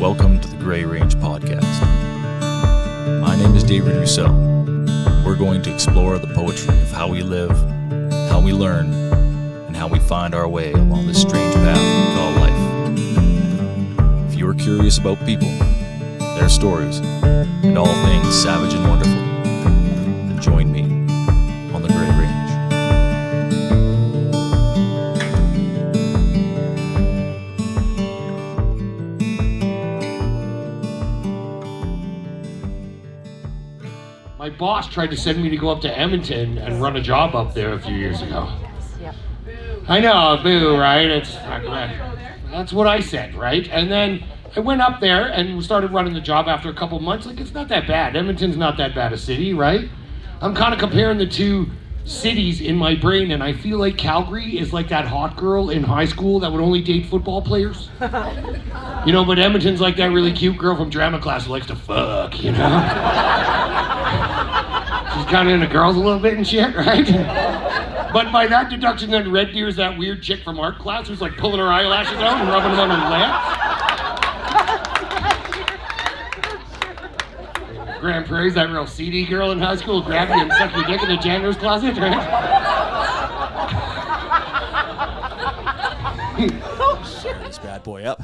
Welcome to the Grey Range Podcast. My name is David Rousseau. We're going to explore the poetry of how we live, how we learn, and how we find our way along this strange path we call life. If you are curious about people, their stories, and all things savage and wonderful, then join me on the Grey Range. My boss tried to send me to go up to Edmonton and run a job up there a few years ago. Yep. I know, boo, right? That's what I said, right? And then I went up there and started running the job after a couple months. Like, it's not that bad. Edmonton's not that bad a city, right? I'm kind of comparing the two cities in my brain, and I feel like Calgary is like that hot girl in high school that would only date football players. You know, but Edmonton's like that really cute girl from drama class who likes to fuck, you know? She's kind of into girls a little bit and shit, right? But by that deduction, then Red Deer's that weird chick from art class who's like pulling her eyelashes out and rubbing them on her legs. Grande Prairie's that real seedy girl in high school who grabbed you and sucked your dick in the janitor's closet, right? Oh, shit. This bad boy up.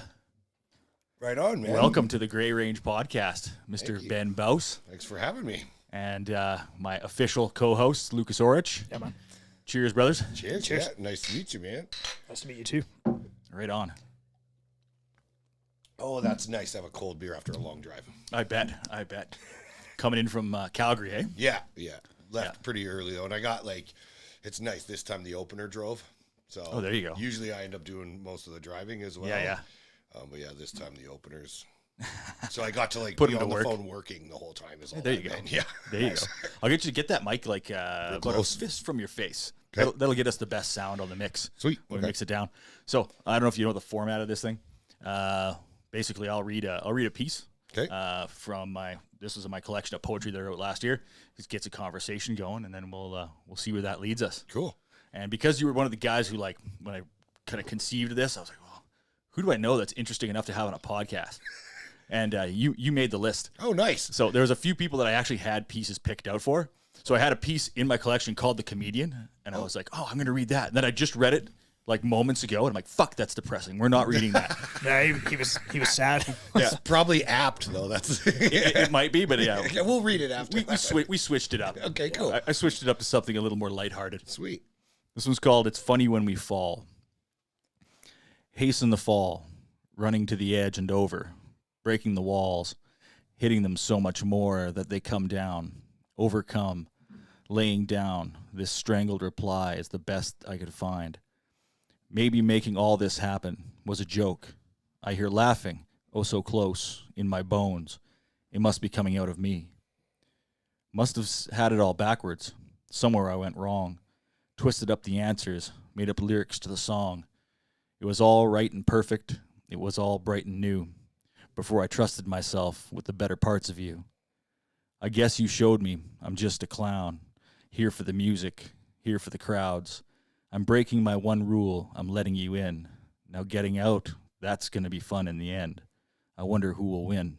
Right on, man. Welcome to the Grey Range Podcast, Mr. Ben Bauce. Thanks for having me. And my official co-host, Lucas Orich. Yeah, man. Cheers, brothers. Cheers. Cheers. Yeah, nice to meet you, man. Nice to meet you too. Right on. Oh, that's nice to have a cold beer after a long drive. I bet. Coming in from Calgary, eh? Yeah. Left pretty early, though, and I got, it's nice. This time the opener drove. So Oh, there you go. Usually I end up doing most of the driving as well. Yeah. But yeah, this time the openers. So I got to, Put be him on to the work. phone working the whole time is all There that you go. meant. Yeah. There you go. I'll get you to get that mic about a close. fist from your face. Okay. That'll get us the best sound on the mix. Sweet. When we Okay. mix it down. So I don't know if you know the format of this thing. Basically, I'll read a piece. Okay. From this was in my collection of poetry that I wrote last year. It gets a conversation going, and then we'll see where that leads us. Cool. And because you were one of the guys who, when I kind of conceived this, I was like, well, who do I know that's interesting enough to have on a podcast? And you made the list. Oh, nice. So there was a few people that I actually had pieces picked out for. So I had a piece in my collection called The Comedian, and I was like, oh, I'm going to read that. And then I just read it moments ago, and I'm like, fuck, that's depressing. We're not reading that. Yeah, he was sad. It's probably apt, though. That's It might be, but yeah. Okay, we'll read it after. We switched it up. Okay, cool. I switched it up to something a little more lighthearted. Sweet. This one's called It's Funny When We Fall. Hasten the fall, running to the edge and over, breaking the walls, hitting them so much more that they come down, overcome, laying down. This strangled reply is the best I could find. Maybe making all this happen was a joke. I hear laughing, oh so close, in my bones. It must be coming out of me. Must have had it all backwards. Somewhere I went wrong. Twisted up the answers, made up lyrics to the song. It was all right and perfect. It was all bright and new. Before I trusted myself with the better parts of you. I guess you showed me I'm just a clown. Here for the music, here for the crowds. I'm breaking my one rule, I'm letting you in. Now getting out, that's going to be fun in the end. I wonder who will win.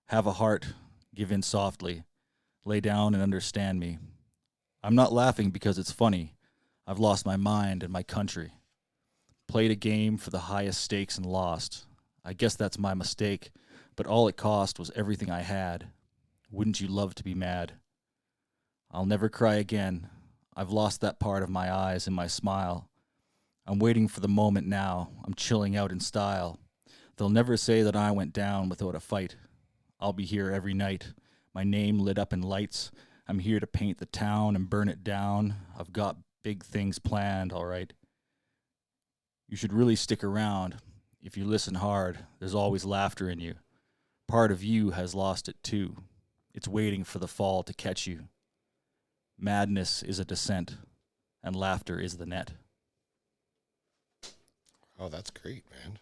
Have a heart, give in softly. Lay down and understand me. I'm not laughing because it's funny. I've lost my mind and my country. Played a game for the highest stakes and lost. I guess that's my mistake, but all it cost was everything I had. Wouldn't you love to be mad? I'll never cry again. I've lost that part of my eyes and my smile. I'm waiting for the moment now. I'm chilling out in style. They'll never say that I went down without a fight. I'll be here every night. My name lit up in lights. I'm here to paint the town and burn it down. I've got big things planned, all right. You should really stick around. If you listen hard, there's always laughter in you. Part of you has lost it too. It's waiting for the fall to catch you. Madness is a descent, and laughter is the net. Oh, that's great, man.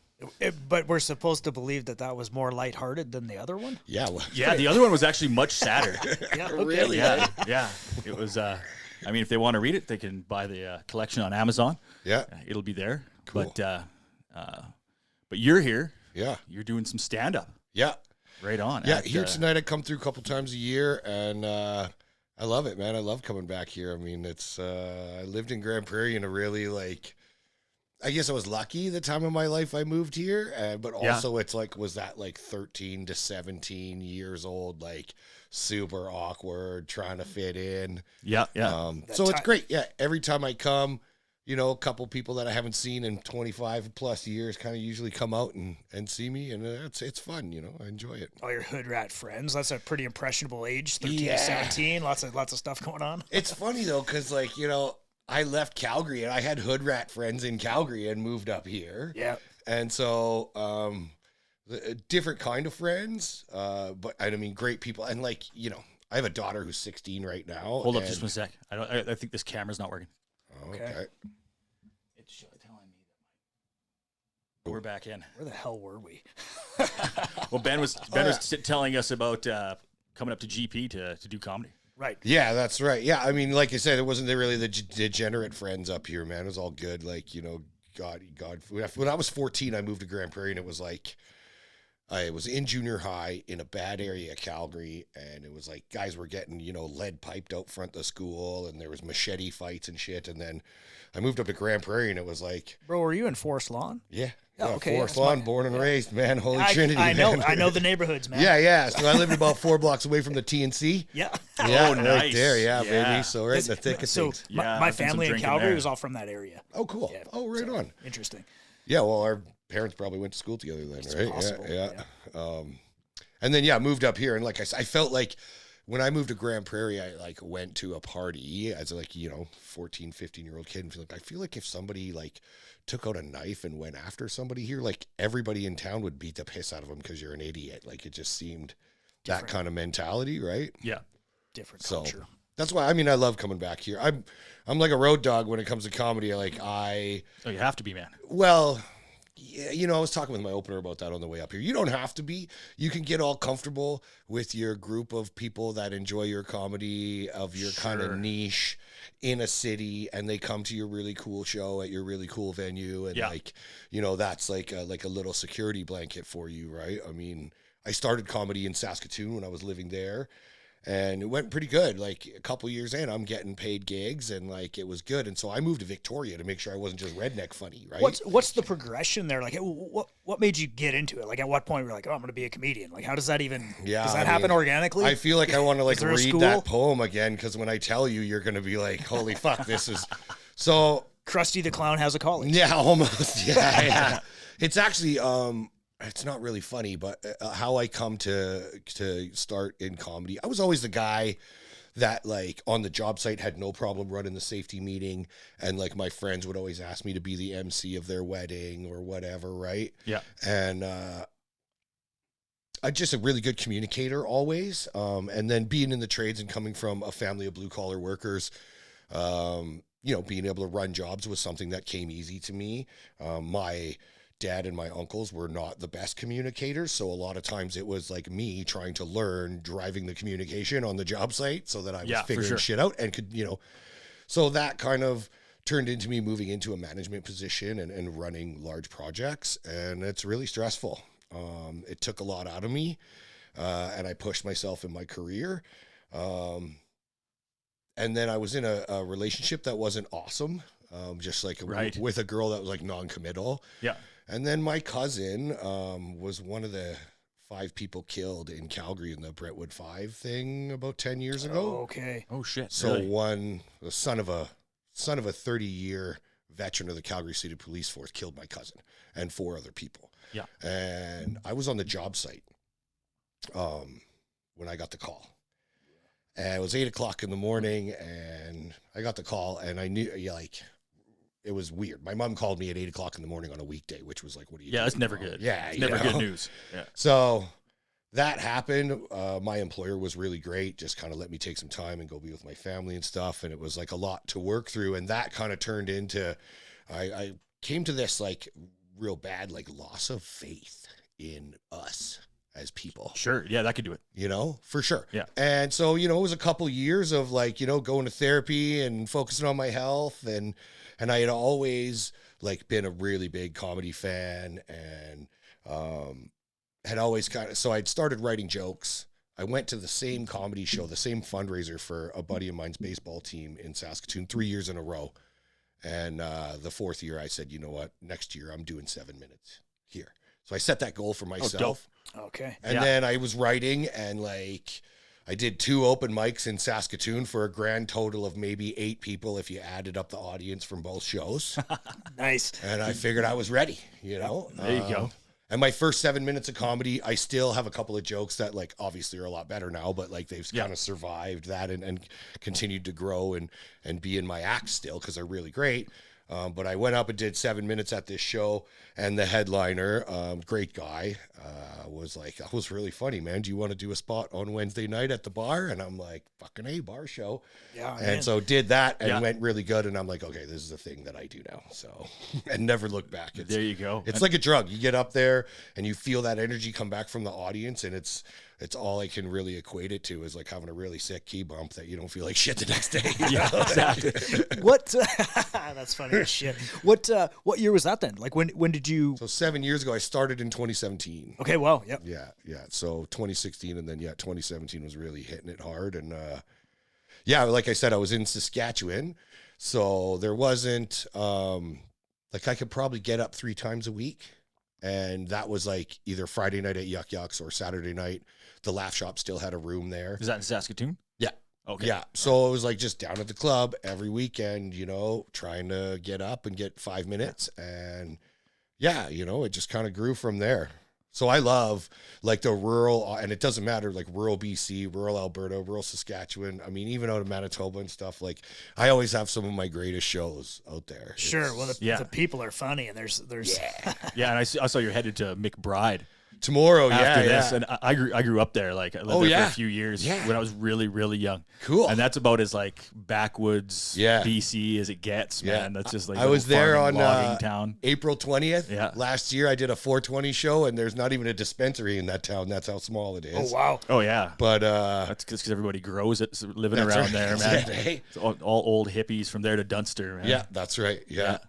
But we're supposed to believe that was more lighthearted than the other one? Yeah. Well, Yeah, the other one was actually much sadder. Yeah, okay. Really? Yeah. It was, if they want to read it, they can buy the collection on Amazon. Yeah. It'll be there. Cool. But you're here. Yeah. You're doing some stand-up. Yeah. Right on. Yeah, here tonight I come through a couple times a year, and I love it, man. I love coming back here. I mean, it's I lived in Grande Prairie in a really, like, I guess I was lucky the time of my life I moved here, but also it's like, was that like 13 to 17 years old, like super awkward, trying to fit in. Yeah. So it's great. Yeah, every time I come, you know, a couple people that I haven't seen in 25 plus years kind of usually come out and see me, and it's fun, you know. I enjoy it. All your hood rat friends. That's a pretty impressionable age, 13 Yeah. to 17. Lots of stuff going on. It's funny though, because like, you know, I left Calgary and I had hood rat friends in Calgary and moved up here. Yeah. And so a different kind of friends, but I mean, great people. And like, you know, I have a daughter who's 16 right now. Hold up just a sec. I think this camera's not working. Okay. It's telling me that we're back in. Where the hell were we? Well, Ben was telling us about coming up to GP to do comedy. Right. Yeah, that's right. Yeah, I mean, like I said, it wasn't really the degenerate friends up here, man. It was all good. Like, you know, God. When I was 14, I moved to Grande Prairie, and it was like, I was in junior high in a bad area of Calgary, and it was like guys were getting, you know, lead piped out front of the school, and there was machete fights and shit. And then I moved up to Grande Prairie, and it was like, Bro, were you in Forest Lawn? yeah. Oh, okay, Forest that's Lawn, my- born and raised, man. Holy Trinity. I know. man. I know the neighborhoods, man. Yeah. So I lived about 4 blocks away from the TNC. Yeah. Yeah, Oh, right nice. there. Yeah, Yeah. baby. So right in the thick of So things. Yeah, my I've done some family in drinking Calgary there. was all from that area. Oh, cool. Yeah. Oh, right on. Interesting. Yeah, well, our parents probably went to school together then, It's right? possible, Yeah. And then, yeah, moved up here. And like I said, I felt like when I moved to Grande Prairie, I like went to a party as like, you know, 14, 15-year-old kid. And I feel like if somebody like took out a knife and went after somebody here, like everybody in town would beat the piss out of them because you're an idiot. Like it just seemed that kind of mentality, right? Yeah. Different So culture. that's why, I mean, I love coming back here. I'm like a road dog when it comes to comedy. Oh, you have to be, man. Well, yeah, you know, I was talking with my opener about that on the way up here. You don't have to be. You can get all comfortable with your group of people that enjoy your comedy of your kind of niche in a city, and they come to your really cool show at your really cool venue, and like, you know, that's like a little security blanket for you, right? I mean, I started comedy in Saskatoon when I was living there. And it went pretty good. Like a couple years in, I'm getting paid gigs, and like it was good. And so I moved to Victoria to make sure I wasn't just redneck funny, right? What's the progression there? Like, what made you get into it? Like, at what point were you like, oh, I'm going to be a comedian? Like, how does that even? Yeah, does that I happen mean, organically? I feel like I want to like there a read school? that poem again, because when I tell you, you're going to be like, holy fuck, this is so. Krusty the Clown has a college. Yeah, almost. Yeah. It's actually it's not really funny, but how I come to start in comedy. I was always the guy that like on the job site had no problem running the safety meeting, and like my friends would always ask me to be the MC of their wedding or whatever, right? Yeah. And I'm just a really good communicator always. And then being in the trades and coming from a family of blue collar workers, you know, being able to run jobs was something that came easy to me. My dad and my uncles were not the best communicators, so a lot of times it was like me trying to learn driving the communication on the job site so that I was figuring shit out and could, you know, so that kind of turned into me moving into a management position and running large projects, and it's really stressful. It took a lot out of me, and I pushed myself in my career. And then I was in a relationship that wasn't awesome, just like with a girl that was like non-committal. Yeah. And then my cousin was one of the 5 people killed in Calgary in the Brentwood 5 thing about 10 years ago. Oh, okay. Oh shit. So really? the son of a 30-year veteran of the Calgary City Police Force killed my cousin and 4 other people. Yeah. And I was on the job site when I got the call. And it was 8:00 in the morning, and I got the call, and I knew, like, it was weird. My mom called me at 8:00 in the morning on a weekday, which was like, what are you doing? That's never good. Yeah. It's never good news. Yeah. So that happened. My employer was really great, just kind of let me take some time and go be with my family and stuff. And it was like a lot to work through. And that kind of turned into, I came to this like real bad, like loss of faith in us as people. Sure. Yeah, that could do it. You know, for sure. Yeah. And so, you know, it was a couple years of like, you know, going to therapy and focusing on my health. And I had always like been a really big comedy fan, and had always so I'd started writing jokes. I went to the same comedy show, the same fundraiser for a buddy of mine's baseball team in Saskatoon 3 years in a row. And the fourth year I said, you know what, next year I'm doing 7 minutes here. So I set that goal for myself. Okay. And then I was writing, and like I did 2 open mics in Saskatoon for a grand total of maybe 8 people if you added up the audience from both shows. Nice. And I figured I was ready, you know. There you go. And my first 7 minutes of comedy, I still have a couple of jokes that like obviously are a lot better now, but like they've kind of survived that and continued to grow and be in my act still because they're really great. But I went up and did 7 minutes at this show, and the headliner, great guy, was like, that was really funny, man. Do you want to do a spot on Wednesday night at the bar? And I'm like, fucking A, bar show. Yeah. And so did that and went really good. And I'm like, okay, this is the thing that I do now. So, and never look back. There you go. It's like a drug. You get up there and you feel that energy come back from the audience, and it's all I can really equate it to is like having a really sick key bump that you don't feel like shit the next day. Yeah, exactly. What? That's funny as shit. What year was that then? Like when did you? So 7 years ago, I started in 2017. Okay. Wow. Yep. Yeah. So 2016, and then 2017 was really hitting it hard. And like I said, I was in Saskatchewan, so there wasn't like I could probably get up 3 times a week, and that was like either Friday night at Yuck Yucks or Saturday night. The Laugh Shop still had a room there. Is that in Saskatoon? Yeah. Okay. Yeah. So it was like just down at the club every weekend, you know, trying to get up and get 5 minutes. And yeah, you know, it just kind of grew from there. So I love like the rural, and it doesn't matter, like rural BC, rural Alberta, rural Saskatchewan. I mean, even out of Manitoba and stuff, like I always have some of my greatest shows out there. Sure. Well, the people are funny, and there's Yeah, and I saw you're headed to McBride Tomorrow, after this, yeah. and I grew up there. Like I lived there for a few years when I was really, really young. Cool. And that's about as like backwoods BC as it gets, man. That's just like I was there on logging town. April 20th. Yeah. Last year I did a 420 show, and there's not even a dispensary in that town. That's how small it is. Oh wow. Oh yeah. But that's because everybody grows it living that's around right. there, man. That's right. It's all old hippies from there to Dunster, man. Yeah, that's right. Yeah.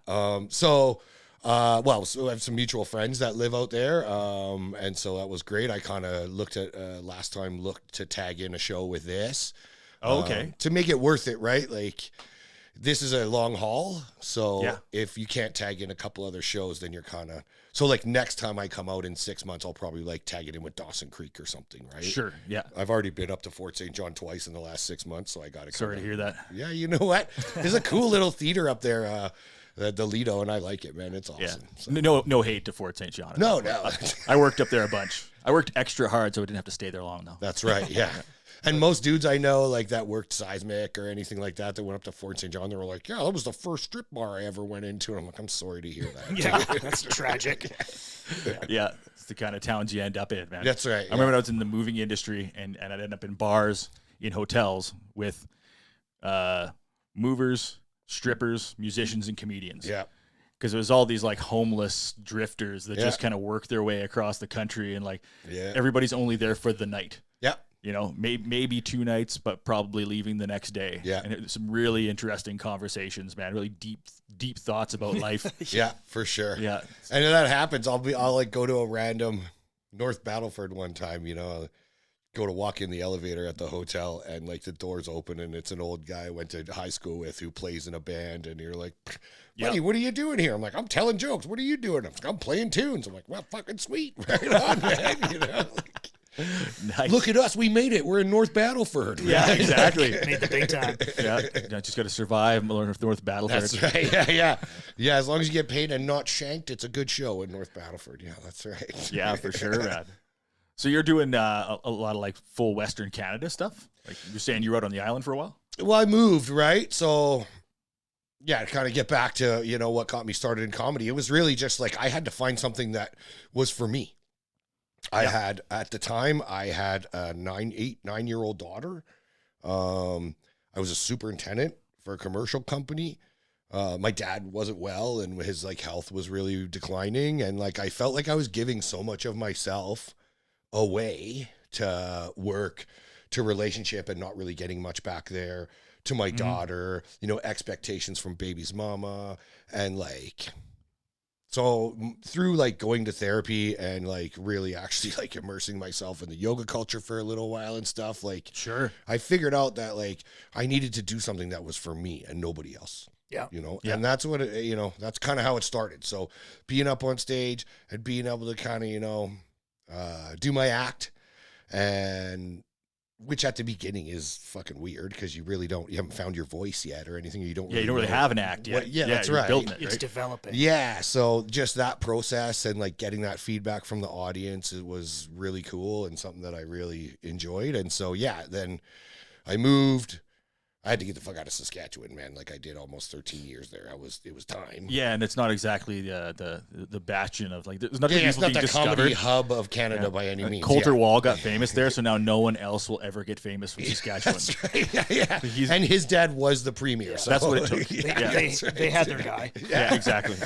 So I have some mutual friends that live out there, and so that was great. I kind of looked to tag in a show with this. Oh, okay. To make it worth it, right? Like, this is a long haul, so if you can't tag in a couple other shows, then you're kind of... So, like, next time I come out in 6 months, I'll probably, like, tag it in with Dawson Creek or something, right? Sure, yeah. I've already been up to Fort St. John twice in the last 6 months, so I got to... Sorry to hear that. Yeah, you know what? There's a cool little theater up there, the Lido, and I like it, man. It's awesome. Yeah. So. No hate to Fort St. John. No. I worked up there a bunch. I worked extra hard, so I didn't have to stay there long, though. That's right, yeah. And most dudes I know, like, that worked Seismic or anything like that went up to Fort St. John, they were like, yeah, that was the first strip bar I ever went into. And I'm like, I'm sorry to hear that. Yeah, that's tragic. Yeah, it's the kind of towns you end up in, man. That's right. I remember when I was in the moving industry, and I'd end up in bars, in hotels, with movers, strippers, musicians, and comedians. Yeah. Because it was all these like homeless drifters that just kind of work their way across the country, and like everybody's only there for the night. Yeah. You know, maybe 2 nights, but probably leaving the next day. Yeah. And it was some really interesting conversations, man. Really deep thoughts about life. Yeah, for sure. Yeah. And if that happens, I'll like go to a random North Battleford one time, you know, go to walk in the elevator at the hotel, and like the doors open, and it's an old guy I went to high school with who plays in a band, and you're like, buddy, what are you doing here? I'm like, I'm telling jokes. What are you doing? I'm playing tunes. I'm like, well, fucking sweet. Right on, man. You know, like, Nice. Look at us. We made it. We're in North Battleford. Yeah, exactly. Made the big time. Yeah, just got to survive North Battleford. That's right. Yeah. As long as you get paid and not shanked, it's a good show in North Battleford. Yeah, that's right. Yeah, for sure, man. So you're doing a lot of like full Western Canada stuff? Like you're saying you were out on the island for a while? Well, I moved, right? So, yeah, to kind of get back to, you know, what got me started in comedy, it was really just like I had to find something that was for me. At the time, I had a 9-year-old daughter. I was a superintendent for a commercial company. My dad wasn't well, and his like health was really declining. And like, I felt like I was giving so much of myself away to work, to relationship, and not really getting much back there, to my daughter, you know, expectations from baby's mama. And like, So through like going to therapy and like really actually like immersing myself in the yoga culture for a little while and stuff, like Sure. I figured out that like I needed to do something that was for me and nobody else. Yeah. You know, Yeah. and that's what it, you know, that's kind of how it started. So being up on stage and being able to kind of, you know, do my act, and which at the beginning is fucking weird because you haven't found your voice yet or anything. You don't You don't really know have an act yet. that's you're right. Building it, It's right? developing. Yeah, so just that process and like getting that feedback from the audience, it was really cool and something that I really enjoyed. And so yeah, then I moved. I had to get the fuck out of Saskatchewan, man. Like I did almost 13 years there. It was time. Yeah, and it's not exactly the bastion of like there's nothing It's people not being the comedy discovered. hub of Canada by any means. Coulter yeah. Wall got famous there, so now no one else will ever get famous from Saskatchewan. That's right. Yeah. He's- And his dad was the premier. So That's what it took. Yeah, They, that's right. they had their guy. Yeah, exactly.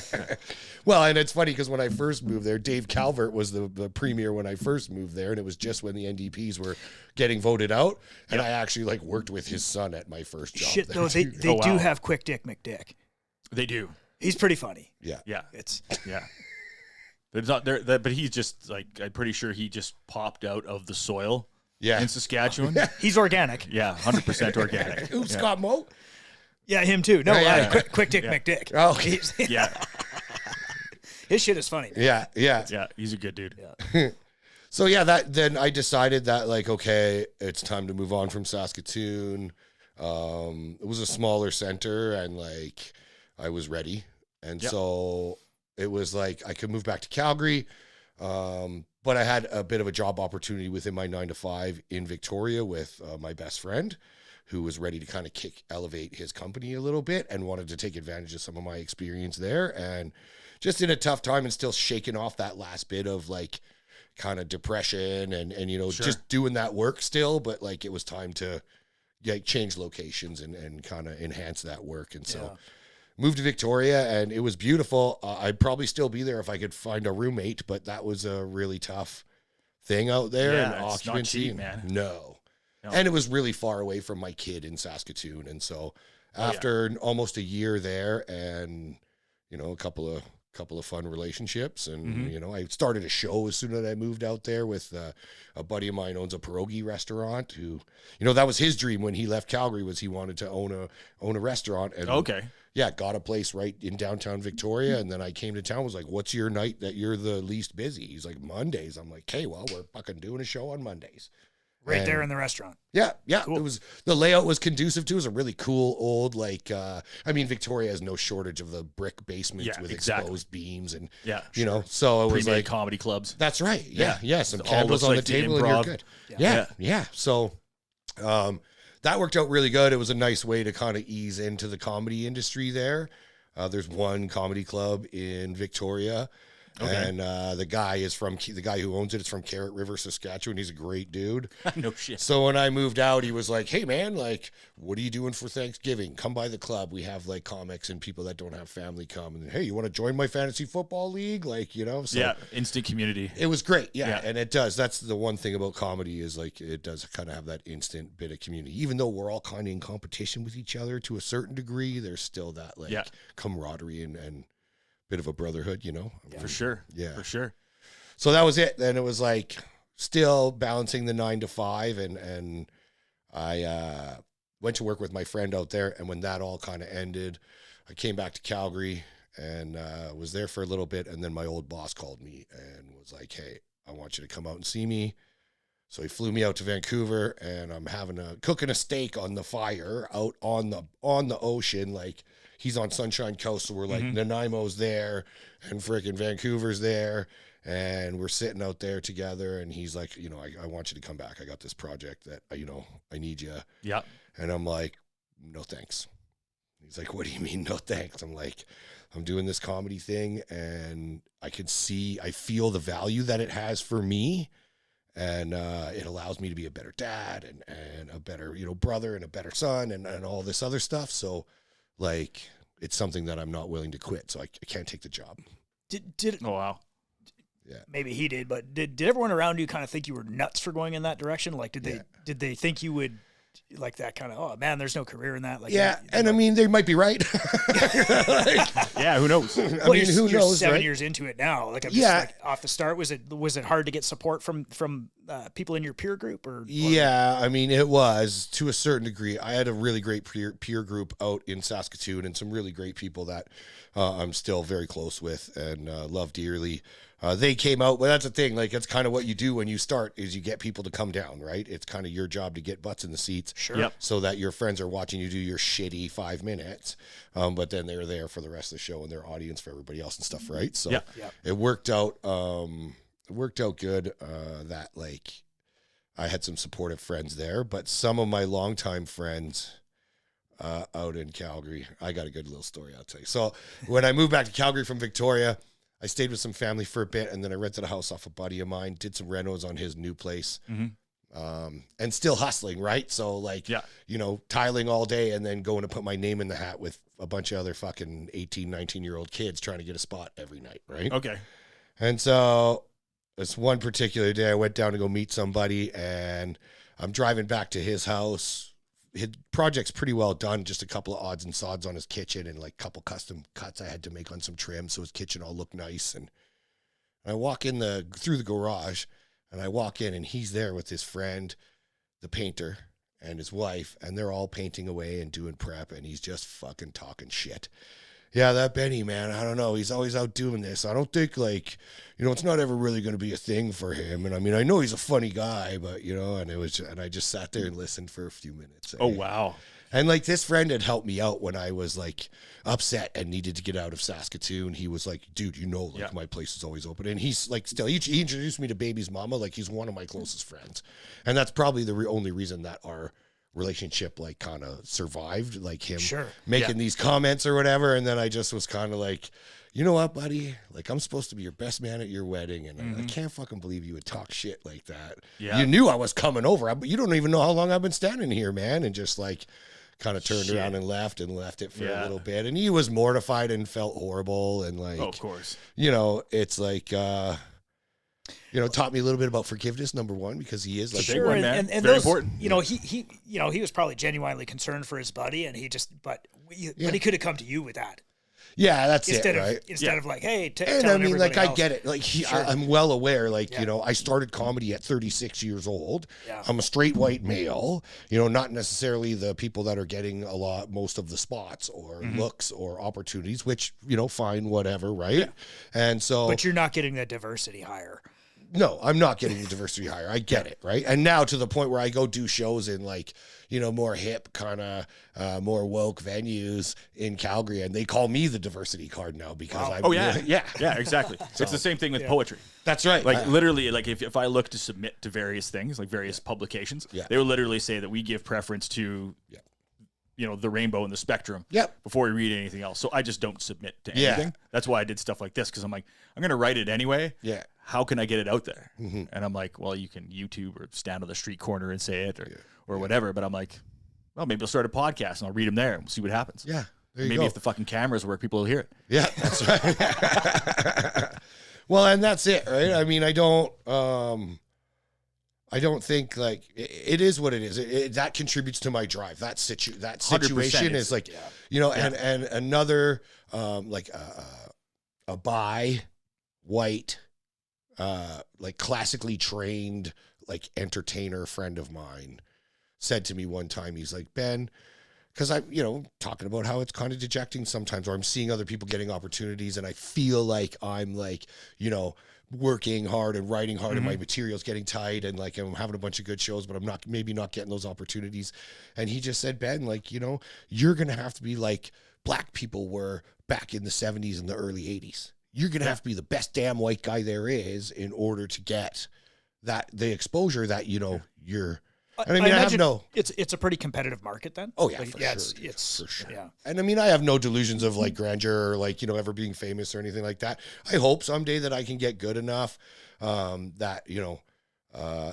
Well, and it's funny because when I first moved there, Dave Calvert was the premier when I first moved there, and it was just when the NDPs were getting voted out, and I actually like worked with his son at my first job. Shit, there, though, they too. Oh, do wow. have Quick Dick McDick. They do. He's pretty funny. Yeah. Yeah, It's yeah. There's not there, but he's just like I'm pretty sure he just popped out of the soil Yeah. in Saskatchewan. he's organic. Yeah, 100% organic. Oops, Yeah. Scott Moe. Yeah, him too. No, Yeah. Quick Dick Yeah. McDick. Oh. Yeah, His shit is funny. Yeah, yeah. yeah. He's a good dude. So yeah, then I decided that like, okay, it's time to move on from Saskatoon. It was a smaller center and like I was ready. And Yep. so it was like I could move back to Calgary. But I had a bit of a job opportunity within my 9 to 5 in Victoria with my best friend who was ready to kind of elevate his company a little bit and wanted to take advantage of some of my experience there. And just in a tough time and still shaking off that last bit of like kind of depression and you know, Sure. just doing that work still, but like it was time to change locations and kind of enhance that work. And so moved to Victoria and it was beautiful. I'd probably still be there if I could find a roommate, but that was a really tough thing out there. Yeah, and it's not occupancy, cheap, man. No. No. And it was really far away from my kid in Saskatoon. And so after almost a year there and, you know, a couple of fun relationships and, you know, I started a show as soon as I moved out there with a buddy of mine owns a pierogi restaurant who, you know, that was his dream when he left Calgary was he wanted to own a restaurant. And Okay. yeah, got a place right in downtown Victoria. And then I came to town, was like, what's your night that you're the least busy? He's like, Mondays. I'm like, okay, well, we're fucking doing a show on Mondays. Right there in the restaurant. Yeah, yeah. Cool. It was the layout was conducive to. It was a really cool old like. I mean, Victoria has no shortage of the brick basements Yeah, with exactly. exposed beams and Yeah, you know. So it was Pre-made like comedy clubs. that's right. Yeah, yeah. Some It all candles looks on like the the table and you're improv. good. Yeah. Yeah, yeah. So, that worked out really good. It was a nice way to kind of ease into the comedy industry there. There's one comedy club in Victoria. Okay. And the guy who owns it is from Carrot River, Saskatchewan. He's a great dude. No shit. So when I moved out, he was like, hey, man, like, what are you doing for Thanksgiving? Come by the club. We have, like, comics and people that don't have family come. And, hey, you want to join my fantasy football league? Like, you know? So Yeah, instant community. it was great. Yeah, Yeah. and it does. That's the one thing about comedy is, like, it does kind of have that instant bit of community. Even though we're all kind of in competition with each other to a certain degree, there's still that, like, Yeah. camaraderie and bit of a brotherhood, you know? For sure. Yeah. For sure. So that was it. Then it was like still balancing the 9 to 5 and I went to work with my friend out there. And when that all kind of ended, I came back to Calgary and was there for a little bit. And then my old boss called me and was like, hey, I want you to come out and see me. So he flew me out to Vancouver and I'm cooking a steak on the fire out on the ocean. Like he's on Sunshine Coast. So we're like Nanaimo's there and freaking Vancouver's there. And we're sitting out there together. And he's like, you know, I want you to come back. I got this project that, you know, I need you. Yeah. And I'm like, no, thanks. He's like, what do you mean? No, thanks. I'm like, I'm doing this comedy thing and I feel the value that it has for me. And it allows me to be a better dad and a better, you know, brother and a better son and all this other stuff. So like, it's something that I'm not willing to quit. So I can't take the job. Did Oh wow. maybe he did, but did everyone around you kind of think you were nuts for going in that direction? Like, did they think you would like that kind of, oh man, there's no career in that. Like, Yeah, and I mean, they might be right. Yeah, who knows? I mean, who you're knows? 7 Right? years into it now. Like, I'm just Yeah. like, off the start, was it hard to get support from people in your peer group or? Yeah, I mean, it was to a certain degree. I had a really great peer group out in Saskatoon, and some really great people that I'm still very close with and love dearly. They came out, but that's the thing. Like, that's kind of what you do when you start is you get people to come down, right? It's kind of your job to get butts in the seats, Sure. Yep. so that your friends are watching you do your shitty 5 minutes, but then they're there for the rest of the show and their audience for everybody else and stuff, right? So Yeah. Yeah. it worked out. It worked out good. That like I had some supportive friends there, but some of my longtime friends out in Calgary, I got a good little story I'll tell you. So when I moved back to Calgary from Victoria, I stayed with some family for a bit, and then I rented a house off a buddy of mine, did some renos on his new place, and still hustling, right? So like, Yeah. you know, tiling all day and then going to put my name in the hat with a bunch of other fucking 18, 19-year-old kids trying to get a spot every night, right? Okay. And so this one particular day, I went down to go meet somebody, and I'm driving back to his house. His project's pretty well done, just a couple of odds and sods on his kitchen and like a couple custom cuts I had to make on some trim so his kitchen all looked nice. And I walk in through the garage, and I walk in, and he's there with his friend, the painter, and his wife, and they're all painting away and doing prep, and he's just fucking talking shit. Yeah, that Benny, man, I don't know. He's always out doing this. I don't think, like, you know, it's not ever really going to be a thing for him. And I mean, I know he's a funny guy, but, you know, and I just sat there and listened for a few minutes. Oh, wow. And like this friend had helped me out when I was like upset and needed to get out of Saskatoon. He was like, dude, you know, like Yeah. my place is always open. And he's like, still, he introduced me to Baby's mama. Like, he's one of my closest friends. And that's probably the only reason that our relationship like kind of survived, like him Sure. making these comments or whatever. And then I just was kind of like, you know what, buddy? Like, I'm supposed to be your best man at your wedding, and I can't fucking believe you would talk shit like that. Yeah. You knew I was coming over, but you don't even know how long I've been standing here, man. And just like kind of turned around and left it for a little bit. And he was mortified and felt horrible. And like, Oh, of course. you know, it's like, you know, taught me a little bit about forgiveness, number one, because he is like, Big one, man. and Very those, important. you know, he was probably genuinely concerned for his buddy, and he just, but he could have come to you with that yeah, that's instead it, of right? instead of like, hey, And telling I mean, like, everybody I else. get it. Like, I'm well aware, like, you know, I started comedy at 36 years old. Yeah. I'm a straight white male, you know, not necessarily the people that are getting most of the spots or looks or opportunities, which, you know, fine, whatever, right? Yeah. And so, But you're not getting the diversity higher. no, I'm not getting the diversity higher. I get it, right? And now to the point where I go do shows in like, you know, more hip kind of more woke venues in Calgary, and they call me the diversity card now because I'm. Oh, yeah. yeah, Yeah, exactly. It's the same thing with poetry. that's right. Like, literally, like, if I look to submit to various things, like various publications, Yeah. they will literally say that we give preference to, you know, the rainbow and the spectrum Yep. before we read anything else. So I just don't submit to Yeah. anything. That's why I did stuff like this, because I'm like, I'm going to write it anyway. Yeah. How can I get it out there? And I'm like, well, you can YouTube or stand on the street corner and say it or whatever. But I'm like, well, maybe I'll start a podcast and I'll read them there and we'll see what happens. Yeah. There you Maybe go. if the fucking cameras work, people will hear it. Yeah, that's right. Well, and that's it, right? I mean, I don't think like it is what it is. That contributes to my drive. That situation is like, you know, and another like a bi white like classically trained like entertainer friend of mine said to me one time, he's like, Ben, because I, you know, talking about how it's kind of dejecting sometimes, or I'm seeing other people getting opportunities and I feel like I'm like, you know, working hard and writing hard and my material's getting tight and like I'm having a bunch of good shows, but I'm not getting those opportunities. And he just said, Ben, like, you know, you're going to have to be like black people were back in the 70s and the early 80s. You're going to have to be the best damn white guy there is in order to get the exposure that, you know, you're. And I mean, I have no. It's a pretty competitive market then. Oh yeah, Like, for yeah, sure. it's For sure. yeah. And I mean, I have no delusions of like grandeur or like, you know, ever being famous or anything like that. I hope someday that I can get good enough that, you know,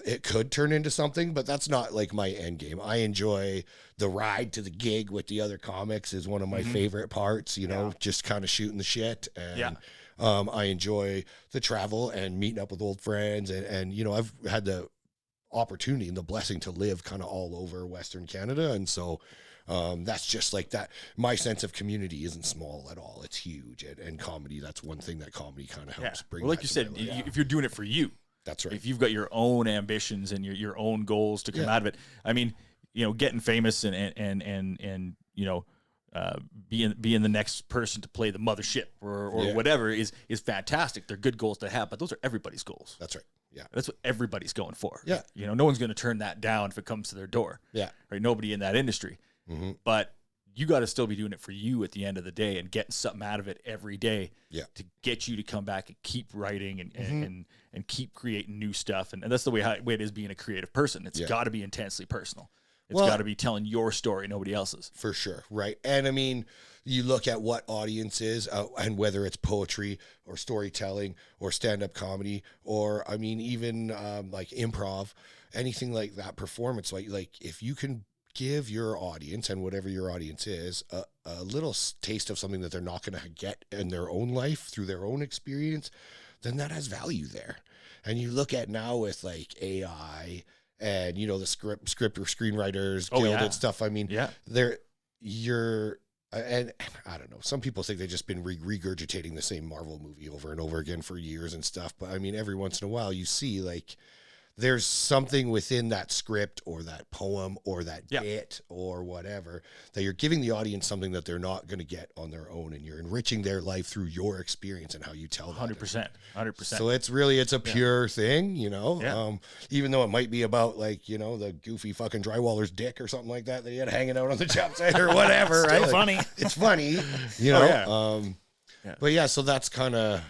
it could turn into something, but that's not like my end game. I enjoy the ride to the gig with the other comics is one of my favorite parts, you know, just kind of shooting the shit. And I enjoy the travel and meeting up with old friends. And, you know, I've had the opportunity and the blessing to live kind of all over Western Canada. And so that's just like that. My sense of community isn't small at all. It's huge. And comedy, that's one thing that comedy kind of helps bring. Well, like you said, if you're doing it for you, that's right. If you've got your own ambitions and your own goals to come out of it, I mean, you know, getting famous and you know, being the next person to play the mothership or whatever is fantastic. They're good goals to have, but those are everybody's goals. That's right. Yeah. That's what everybody's going for. Yeah. You know, no one's going to turn that down if it comes to their door. Yeah. Right. Nobody in that industry. Mm-hmm. But you got to still be doing it for you at the end of the day and getting something out of it every day to get you to come back and keep writing and keep creating new stuff. And that's the way it is being a creative person. It's got to be intensely personal. It's got to be telling your story, nobody else's. For sure. Right. And I mean, you look at what audience is and whether it's poetry or storytelling or stand-up comedy or, I mean, even like improv, anything like that, performance, like if you can give your audience and whatever your audience is a little taste of something that they're not going to get in their own life through their own experience, then that has value there. And you look at now with like AI and, you know, the script or screenwriters guild and stuff. I mean, and I don't know, some people think they've just been regurgitating the same Marvel movie over and over again for years and stuff. But I mean, every once in a while you see like there's something within that script or that poem or that bit or whatever that you're giving the audience something that they're not going to get on their own, and you're enriching their life through your experience and how you tell that. 100%. So it's a pure thing, you know, even though it might be about like, you know, the goofy fucking drywaller's dick or something like that he had hanging out on the job site or whatever, right? Like, funny. It's funny, you know? But yeah, so that's kind of,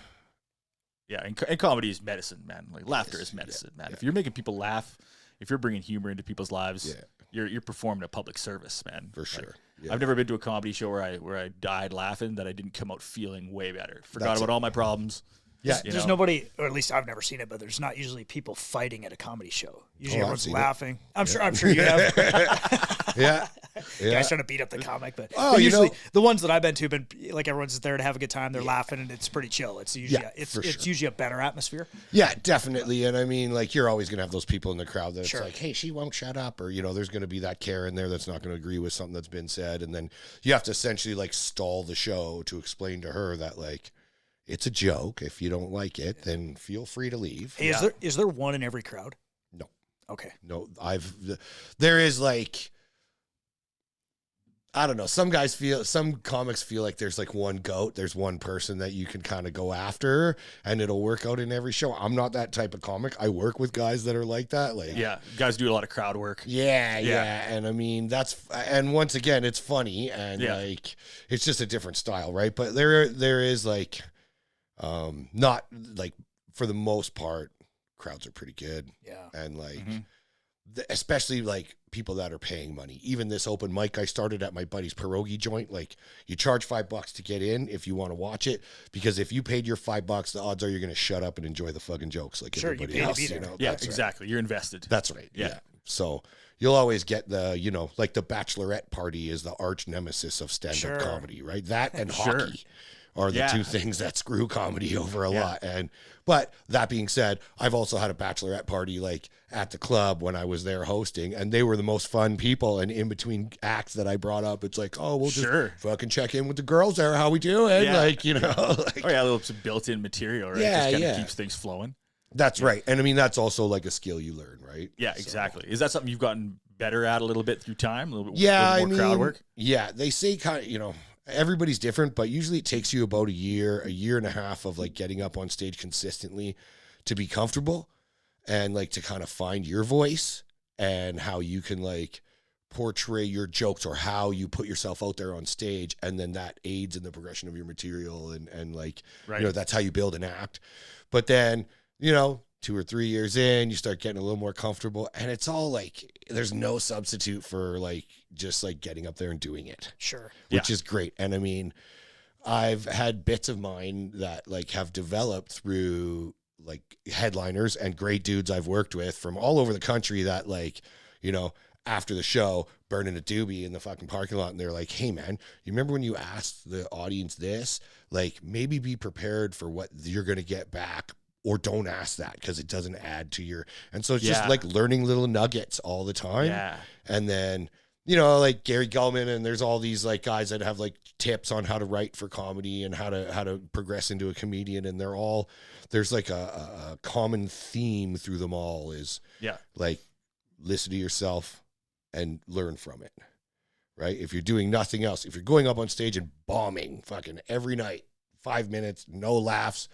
yeah, and comedy is medicine, man. Like laughter is medicine, man. If you're making people laugh, if you're bringing humor into people's lives, you're performing a public service, man. For sure. Like, I've never been to a comedy show where I died laughing that I didn't come out feeling way better. Forgot about all my problems. Yeah, there's nobody, or at least I've never seen it, but there's not usually people fighting at a comedy show. Usually everyone's laughing. I'm sure you have. Guys trying to beat up the comic, but usually the ones that I've been to, like everyone's there to have a good time. They're laughing and it's pretty chill. It's usually it's usually a better atmosphere. Yeah, definitely. And I mean, like you're always gonna have those people in the crowd that's like, hey, she won't shut up, or you know, there's gonna be that Karen there that's not gonna agree with something that's been said, and then you have to essentially like stall the show to explain to her that like, it's a joke. If you don't like it, then feel free to leave. Hey, is there one in every crowd? No. Okay. No, there is like, I don't know. Some comics feel like there's like one goat. There's one person that you can kind of go after and it'll work out in every show. I'm not that type of comic. I work with guys that are like that. Like, guys do a lot of crowd work. Yeah. And I mean, and once again, it's funny and like, it's just a different style. Right. But there is like, not like for the most part, crowds are pretty good. Yeah. And like, especially like people that are paying money. Even this open mic I started at my buddy's pierogi joint, like you charge $5 to get in if you want to watch it, because if you paid your $5, the odds are you're going to shut up and enjoy the fucking jokes like everybody else. You know? Yeah, exactly. Right. You're invested. That's right. Yeah. So you'll always get the, you know, like the bachelorette party is the arch nemesis of stand-up comedy, right? That and hockey are the two things that screw comedy over a lot. But that being said, I've also had a bachelorette party like at the club when I was there hosting, and they were the most fun people. And in between acts that I brought up, it's like, oh, we'll just fucking check in with the girls there. How we doing? Yeah. Like, you know, like, a little built-in material, right? Yeah, just kind of keeps things flowing. That's right. And I mean, that's also like a skill you learn, right? Yeah, exactly. Is that something you've gotten better at a little bit through time? A little bit more crowd work? Yeah, they say kind of, you know, everybody's different, but usually it takes you about a year and a half of like getting up on stage consistently to be comfortable and like to kind of find your voice and how you can like portray your jokes or how you put yourself out there on stage. And then that aids in the progression of your material and like, you know, that's how you build an act. But then, you know, 2 or 3 years in, you start getting a little more comfortable, and it's all like, there's no substitute for like, just like getting up there and doing it. Sure. Which is great. And I mean, I've had bits of mine that like have developed through like headliners and great dudes I've worked with from all over the country that like, you know, after the show, burning a doobie in the fucking parking lot, and they're like, hey man, you remember when you asked the audience this? Like, maybe be prepared for what you're going to get back or don't ask that because it doesn't add to your, and so it's just like learning little nuggets all the time. Yeah. And then, you know, like Gary Gulman, and there's all these like guys that have like tips on how to write for comedy and how to progress into a comedian. And there's like a common theme through them all is like, listen to yourself and learn from it. Right. If you're doing nothing else, if you're going up on stage and bombing fucking every night, 5 minutes, no laughs,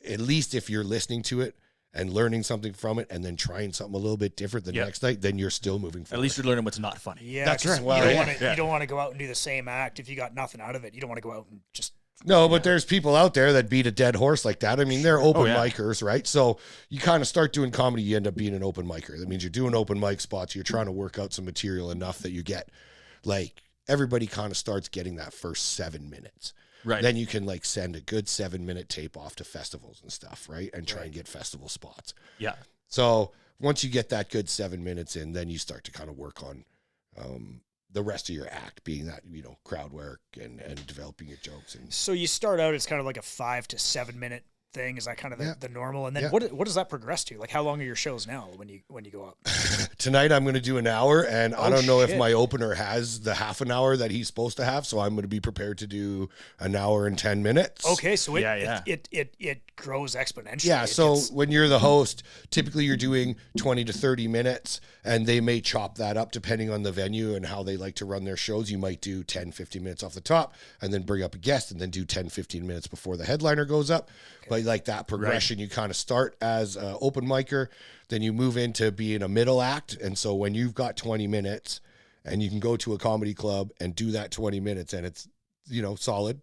at least if you're listening to it and learning something from it and then trying something a little bit different the next night, then you're still moving forward. At least you're learning what's not funny. Yeah, that's right. Well, you don't want to go out and do the same act if you got nothing out of it. You don't want to go out and just... No, but there's people out there that beat a dead horse like that. I mean, they're open micers, right? So you kind of start doing comedy, you end up being an open micer. That means you're doing open mic spots. You're trying to work out some material enough that you get, like, everybody kind of starts getting that first 7 minutes. Right. Then you can like send a good 7-minute tape off to festivals and stuff, right? And try and get festival spots. Yeah. So once you get that good 7 minutes in, then you start to kind of work on the rest of your act, being that, you know, crowd work and developing your jokes. And so you start out, it's kind of like a 5 to 7 minute thing. Is that kind of the normal? And then what does that progress to? Like, how long are your shows now when you go up? Tonight I'm going to do an hour, and I don't know if my opener has the half an hour that he's supposed to have, so I'm going to be prepared to do an hour and 10 minutes. Okay, so it grows exponentially. Yeah, so when you're the host, typically you're doing 20 to 30 minutes, and they may chop that up depending on the venue and how they like to run their shows. You might do 10, 15 minutes off the top, and then bring up a guest, and then do 10, 15 minutes before the headliner goes up. Okay. But like that progression, you kind of start as an open micer, then you move into being a middle act. And so when you've got 20 minutes and you can go to a comedy club and do that 20 minutes and it's, you know, solid,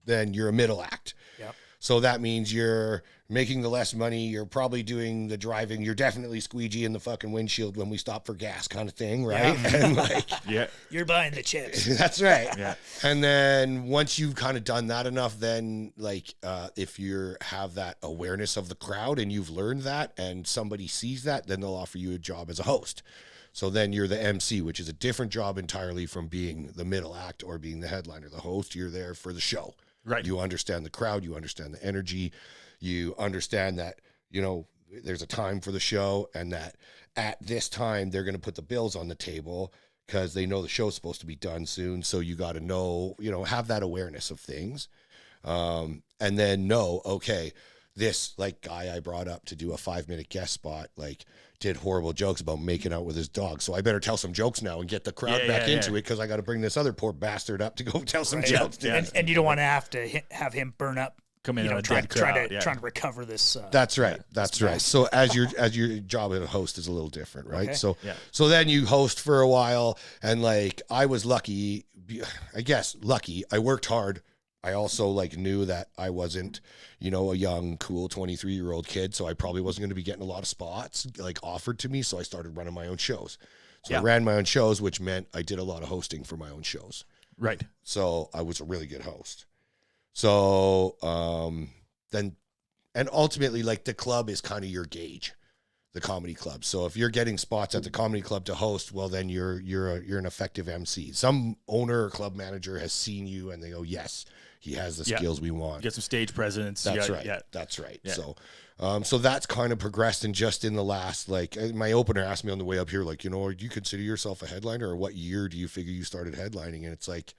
then you're a middle act. Yep. So that means you're making the less money. You're probably doing the driving. You're definitely squeegeeing the fucking windshield when we stop for gas kind of thing, right? Yeah. And like, you're buying the chips. That's right. Yeah. And then once you've kind of done that enough, then like if you have that awareness of the crowd and you've learned that and somebody sees that, then they'll offer you a job as a host. So then you're the MC, which is a different job entirely from being the middle act or being the headliner. The host, you're there for the show. Right. You understand the crowd, you understand the energy, you understand that, you know, there's a time for the show and that at this time they're going to put the bills on the table because they know the show's supposed to be done soon. So you got to know, you know, have that awareness of things. And then know, okay, this like guy I brought up to do a 5-minute guest spot, like did horrible jokes about making out with his dog. So I better tell some jokes now and get the crowd back into it because I got to bring this other poor bastard up to go tell some jokes. Yeah. And you don't want to have him burn up. Come in, trying to recover this. That's right. That's right. So as your job as a host is a little different, right? Okay. So then you host for a while, and like I was lucky. I worked hard. I also like knew that I wasn't, you know, a young, cool 23-year-old kid, so I probably wasn't going to be getting a lot of spots like offered to me. So I started running my own shows. So I ran my own shows, which meant I did a lot of hosting for my own shows. Right. So I was a really good host. So then ultimately, like the club is kind of your gauge, the comedy club. So if you're getting spots at the comedy club to host, well, then you're an effective MC. Some owner or club manager has seen you and they go, yes, he has the skills we want. Get some stage presence. That's right. Yeah. That's right. Yeah. So that's kind of progressed. And just in the last, like my opener asked me on the way up here, like, you know, do you consider yourself a headliner, or what year do you figure you started headlining? And it's like,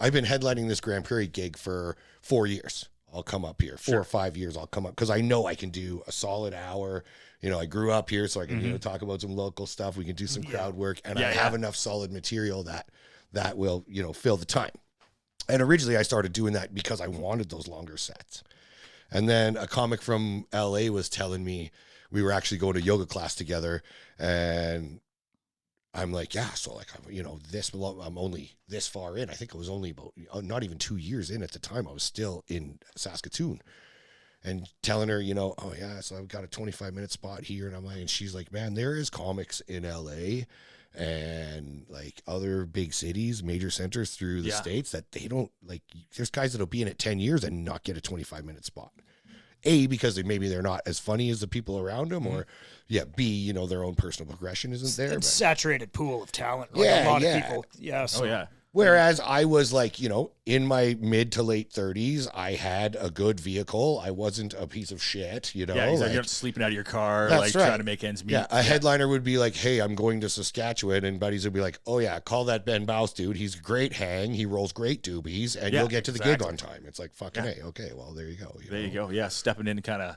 I've been headlining this Grande Prairie gig for 4 years. I'll come up here. 4 or 5 years I'll come up because I know I can do a solid hour. You know, I grew up here, so I can you know, talk about some local stuff. We can do some crowd work, and I have enough solid material that will, you know, fill the time. And originally I started doing that because I wanted those longer sets. And then a comic from LA was telling me, we were actually going to yoga class together, and I'm like, yeah, so like, you know, I'm only this far in. I think it was only about not even 2 years in at the time. I was still in Saskatoon, and telling her, you know, oh yeah, so I've got a 25-minute spot here. And I'm like, and she's like, man, there is comics in LA and like other big cities, major centers through the States that they don't like. There's guys that'll be in it 10 years and not get a 25-minute spot. A, because they're not as funny as the people around them, or B, you know, their own personal progression isn't there. It's a saturated pool of talent. Like a lot of people. Yeah. So. Oh yeah. Whereas I was like, in my mid to late 30s, I had a good vehicle. I wasn't a piece of shit, Yeah, exactly. like, You're not sleeping out of your car, that's like right. trying to make ends meet. Yeah, a headliner would be like, hey, I'm going to Saskatchewan, and buddies would be like, oh yeah, call that Ben Bauce dude. He's a great hang. He rolls great doobies, and you'll get to the gig on time. It's like, fucking hey, okay, well, there you go. There you go. Yeah, stepping in kind of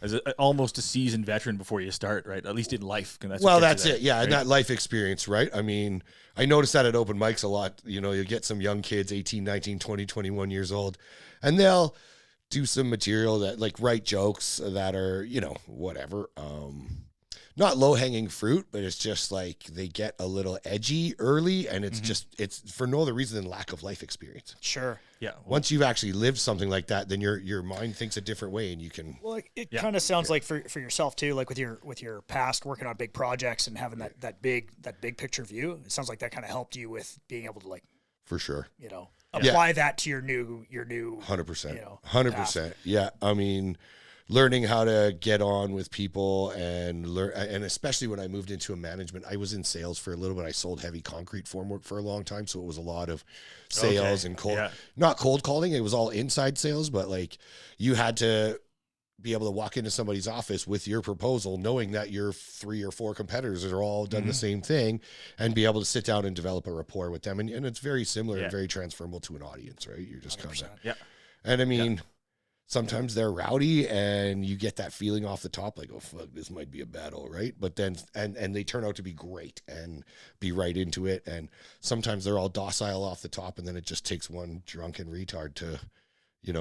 as almost a seasoned veteran before you start, right? At least in life. That's it. Yeah, right? And that life experience, right? I mean, I noticed that at open mics a lot. You get some young kids, 18, 19, 20, 21 years old, and they'll do some material that like write jokes that are, whatever. Not low-hanging fruit, but it's just like they get a little edgy early, and it's for no other reason than lack of life experience. Sure. Yeah. Once you've actually lived something like that, then your mind thinks a different way, and you can. Well, it kind of sounds like for yourself too, like with your past working on big projects and having that big picture view. It sounds like that kind of helped you with being able to for sure, apply that to your new 100%, 100%. Yeah, I mean, learning how to get on with people and learn, and especially when I moved into a management, I was in sales for a little bit. I sold heavy concrete formwork for a long time, so it was a lot of sales and not cold calling. It was all inside sales, but like you had to be able to walk into somebody's office with your proposal, knowing that your 3 or 4 competitors are all done the same thing, and be able to sit down and develop a rapport with them. And it's very similar and very transferable to an audience, right? You're just kind of, and I mean, sometimes they're rowdy and you get that feeling off the top, like, oh fuck, this might be a battle, right? But then, and they turn out to be great and be right into it. And sometimes they're all docile off the top, and then it just takes one drunken retard to,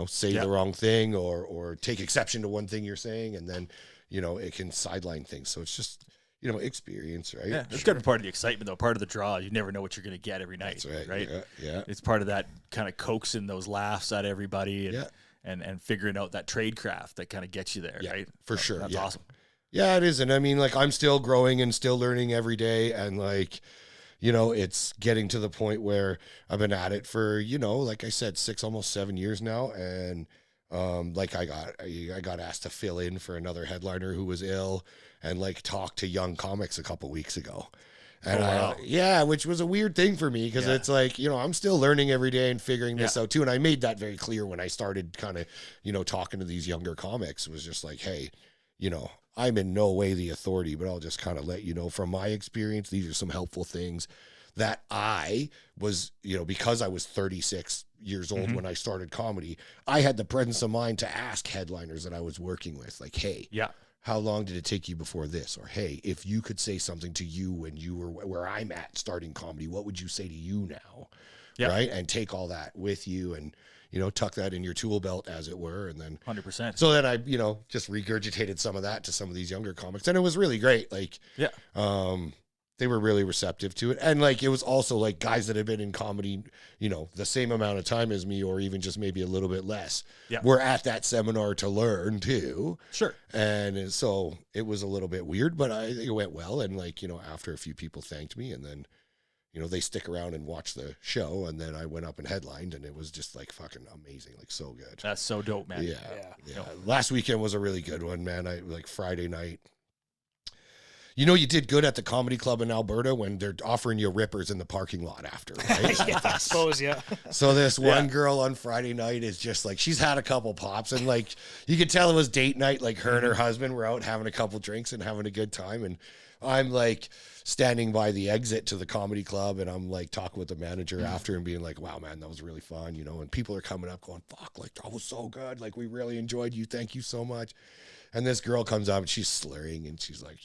say the wrong thing or take exception to one thing you're saying, and then, it can sideline things. So it's just, experience, right? Yeah, it's got to be part of the excitement, though. Part of the draw. You never know what you're going to get every night. That's right? Yeah. It's part of that kind of coaxing those laughs at everybody and figuring out that trade craft that kind of gets you there, right? For sure. That's awesome. Yeah, it is. And I mean, like, I'm still growing and still learning every day. And like, it's getting to the point where I've been at it for, like I said, 6, almost 7 years now. And like I got asked to fill in for another headliner who was ill and like talk to young comics a couple weeks ago. And which was a weird thing for me because it's like, I'm still learning every day and figuring this out too. And I made that very clear when I started kind of, talking to these younger comics. It was just like, hey, I'm in no way the authority, but I'll just kind of let you know from my experience, these are some helpful things that I was, because I was 36 years old when I started comedy, I had the presence of mind to ask headliners that I was working with, like, hey, how long did it take you before this? Or, hey, if you could say something to you when you were where I'm at starting comedy, what would you say to you now? Right? And take all that with you and, tuck that in your tool belt, as it were. And then 100%. So then I, just regurgitated some of that to some of these younger comics. And it was really great. Like, they were really receptive to it. And like, it was also like guys that have been in comedy, the same amount of time as me, or even just maybe a little bit less, were at that seminar to learn too. Sure. And so it was a little bit weird, but I think it went well. And like, after a few people thanked me, and then, they stick around and watch the show. And then I went up and headlined, and it was just like fucking amazing. Like, so good. That's so dope, man. Yeah. Last weekend was a really good one, man. I like Friday night. You did good at the comedy club in Alberta when they're offering you rippers in the parking lot after, right? I suppose, So this one girl on Friday night is just like, she's had a couple pops, and like, you could tell it was date night. Like, her and her husband were out having a couple drinks and having a good time. And I'm like standing by the exit to the comedy club, and I'm like talking with the manager after and being like, wow, man, that was really fun, and people are coming up going, fuck, like, that was so good. Like, we really enjoyed you. Thank you so much. And this girl comes up and she's slurring, and she's like,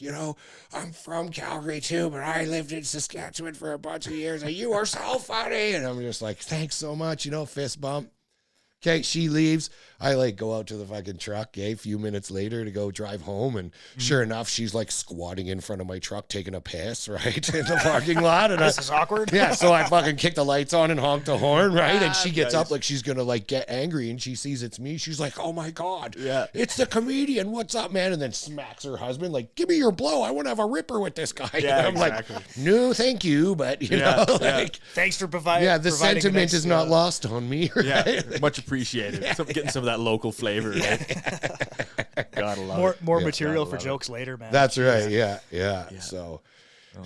I'm from Calgary too, but I lived in Saskatchewan for a bunch of years, and you are so funny. And I'm just like, thanks so much, fist bump. Okay, she leaves. I like go out to the fucking truck, a few minutes later to go drive home. And sure enough, she's like squatting in front of my truck, taking a piss, right? In the parking lot. And this is awkward. Yeah. So I fucking kick the lights on and honk the horn, right? And she gets up like she's going to like get angry, and she sees it's me. She's like, oh my God, it's the comedian. What's up, man? And then smacks her husband, like, give me your blow. I want to have a ripper with this guy. Yeah, and I'm like, no, thank you. But like, thanks for providing. Yeah. The sentiment is not lost on me. Right? Yeah. Much appreciated. Getting some of that local flavor, right? Gotta love more material for jokes later, man. That's right. Yeah. So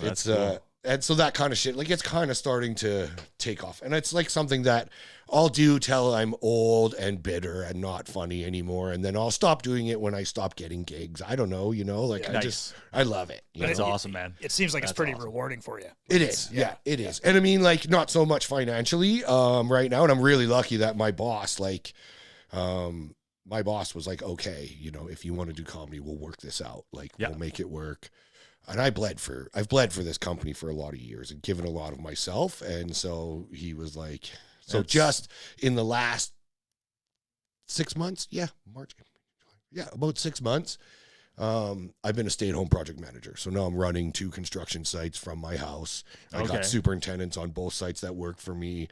that's cool. And so that kind of shit, like it's kind of starting to take off. And it's like something that I'll do till I'm old and bitter and not funny anymore. And then I'll stop doing it when I stop getting gigs. I don't know, like I love it. That's awesome, man. It seems like it's pretty rewarding for you. It is. Yeah, it is. And I mean, like not so much financially right now. And I'm really lucky that my boss, was like, okay, if you want to do comedy, we'll work this out. Like we'll make it work. And I've bled for this company for a lot of years and given a lot of myself. And so he was like, just in the last 6 months, about 6 months, I've been a stay-at-home project manager. So now I'm running 2 construction sites from my house. I got superintendents on both sites that work for me.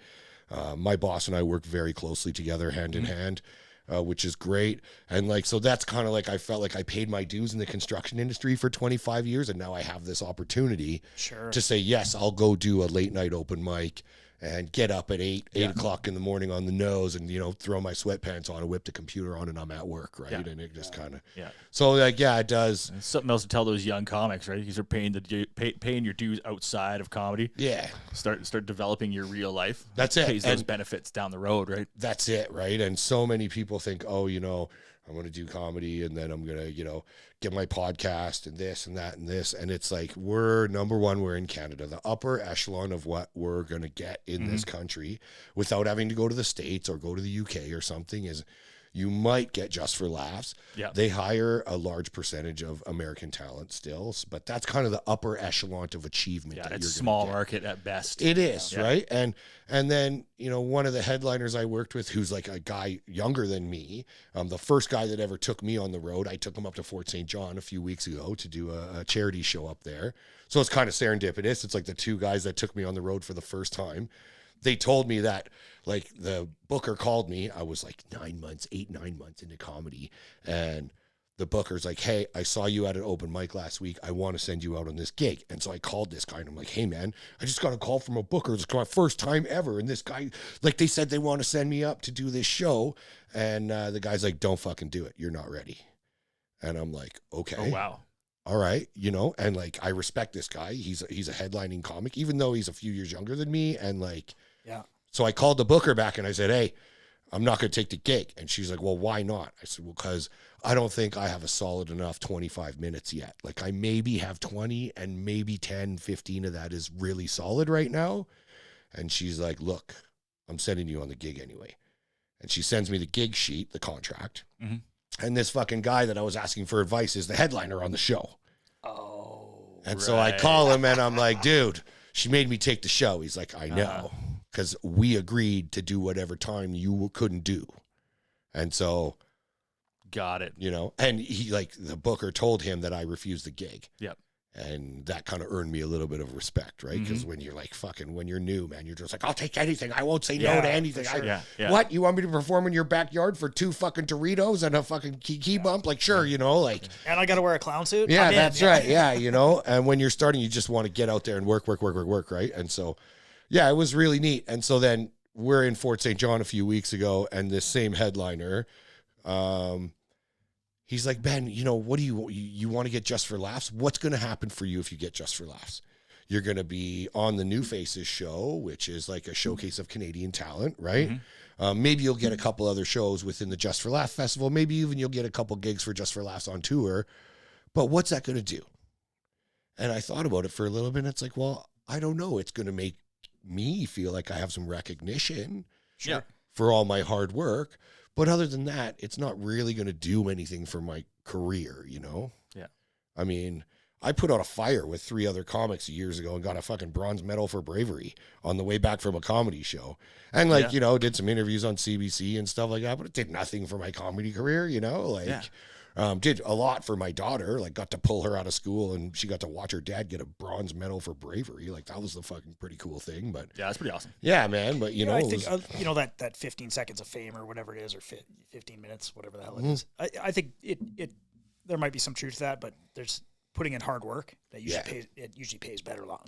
My boss and I work very closely together, hand in hand. Which is great. And so that's kind of like, I felt like I paid my dues in the construction industry for 25 years. And now I have this opportunity to say, yes, I'll go do a late night open mic and get up at 8 o'clock in the morning on the nose and, throw my sweatpants on and whip the computer on and I'm at work. Right. And it just kind of, so it does. It's something else to tell those young comics, right? Because they're paying your dues outside of comedy. Yeah. Start developing your real life. That's it. Pays those benefits down the road, right? That's it. Right. And so many people think, oh, I'm going to do comedy and then I'm going to, get my podcast and this and that and this. And it's like, number one, we're in Canada, the upper echelon of what we're going to get in this country without having to go to the States or go to the UK or something is you might get Just for Laughs. Yeah. They hire a large percentage of American talent still, but that's kind of the upper echelon of achievement. Yeah, it's small market at best. It is, right? And then, one of the headliners I worked with who's like a guy younger than me, the first guy that ever took me on the road, I took him up to Fort St. John a few weeks ago to do a charity show up there. So it's kind of serendipitous. It's like the 2 guys that took me on the road for the first time. They told me that, the booker called me. I was 9 months into comedy. And the booker's like, hey, I saw you at an open mic last week. I want to send you out on this gig. And so I called this guy and I'm like, hey, man, I just got a call from a booker. It's my first time ever. And this guy, they said they want to send me up to do this show. And the guy's like, don't fucking do it. You're not ready. And I'm like, okay. Oh, wow. All right. And I respect this guy. He's a headlining comic, even though he's a few years younger than me. And so I called the booker back and I said, hey, I'm not going to take the gig. And she's like, well, why not? I said, well, because I don't think I have a solid enough 25 minutes yet. I maybe have 20 and maybe 10, 15 of that is really solid right now. And she's like, look, I'm sending you on the gig anyway. And she sends me the gig sheet, the contract. Mm-hmm. And this fucking guy that I was asking for advice is the headliner on the show. Oh, and so I call him and I'm like, dude, she made me take the show. He's like, I know. Because we agreed to do whatever time you couldn't do. And so. Got it. And he, the booker told him that I refused the gig. Yep. And that kind of earned me a little bit of respect, right? Because when you're when you're new, man, you're just like, I'll take anything. I won't say no to anything. Sure. What? You want me to perform in your backyard for 2 fucking Doritos and a fucking key bump? Sure, And I got to wear a clown suit? Yeah, that's right. Yeah, And when you're starting, you just want to get out there and work, right? And so, yeah, it was really neat. And so then we're in Fort St. John a few weeks ago, and this same headliner, he's like, Ben, what do you want to get Just for Laughs? What's going to happen for you if you get Just for Laughs? You're going to be on the New Faces show, which is a showcase of Canadian talent, right? Mm-hmm. Maybe you'll get a couple other shows within the Just for Laughs festival. Maybe even you'll get a couple gigs for Just for Laughs on tour. But what's that going to do? And I thought about it for a little bit. And it's like, well, I don't know. It's going to make me feel like I have some recognition for all my hard work. But other than that, it's not really going to do anything for my career, Yeah. I mean, I put out a fire with 3 other comics years ago and got a fucking bronze medal for bravery on the way back from a comedy show. And did some interviews on CBC and stuff like that, but it did nothing for my comedy career, did a lot for my daughter, got to pull her out of school and she got to watch her dad get a bronze medal for bravery. That was the fucking pretty cool thing, but yeah, that's pretty awesome. Yeah, man. But I think, that 15 seconds of fame or whatever it is, or 15 minutes, whatever the hell it is. I think there might be some truth to that, but there's putting in hard work that usually pays better longer.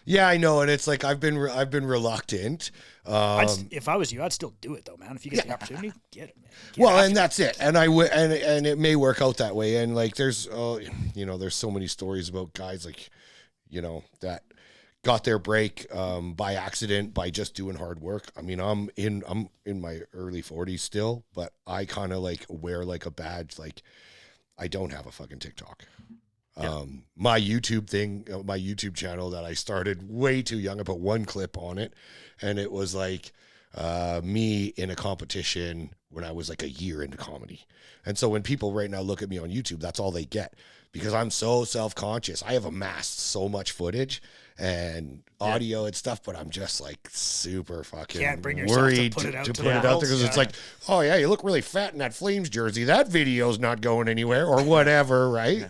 Yeah, I know. And it's I've been reluctant. If I was you, I'd still do it though, man. If you get the opportunity, get it, man. And that's it. And I would, and it may work out that way. And there's, there's so many stories about guys that got their break by accident, by just doing hard work. I mean, I'm in my early 40s still, but I kind of like wear like a badge. Like, I don't have a fucking TikTok. Yeah. My YouTube thing, my YouTube channel that I started way too young, I put one clip on it, and it was like me in a competition when I was like a year into comedy. And so when people right now look at me on YouTube, that's all they get, because I'm so self-conscious. I have amassed so much footage and audio and stuff, but I'm just like super fucking worried to put it out there, because it's like, oh yeah, you look really fat in that Flames jersey. That video's not going anywhere or whatever, right?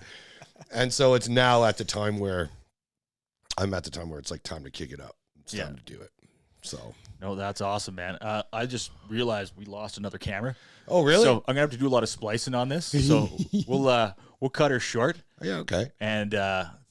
And so it's now at the time where it's like time to kick it up. It's time to do it. So. No, that's awesome, man. I just realized we lost another camera. Oh, really? So I'm gonna have to do a lot of splicing on this. So we'll cut her short. Yeah, okay. And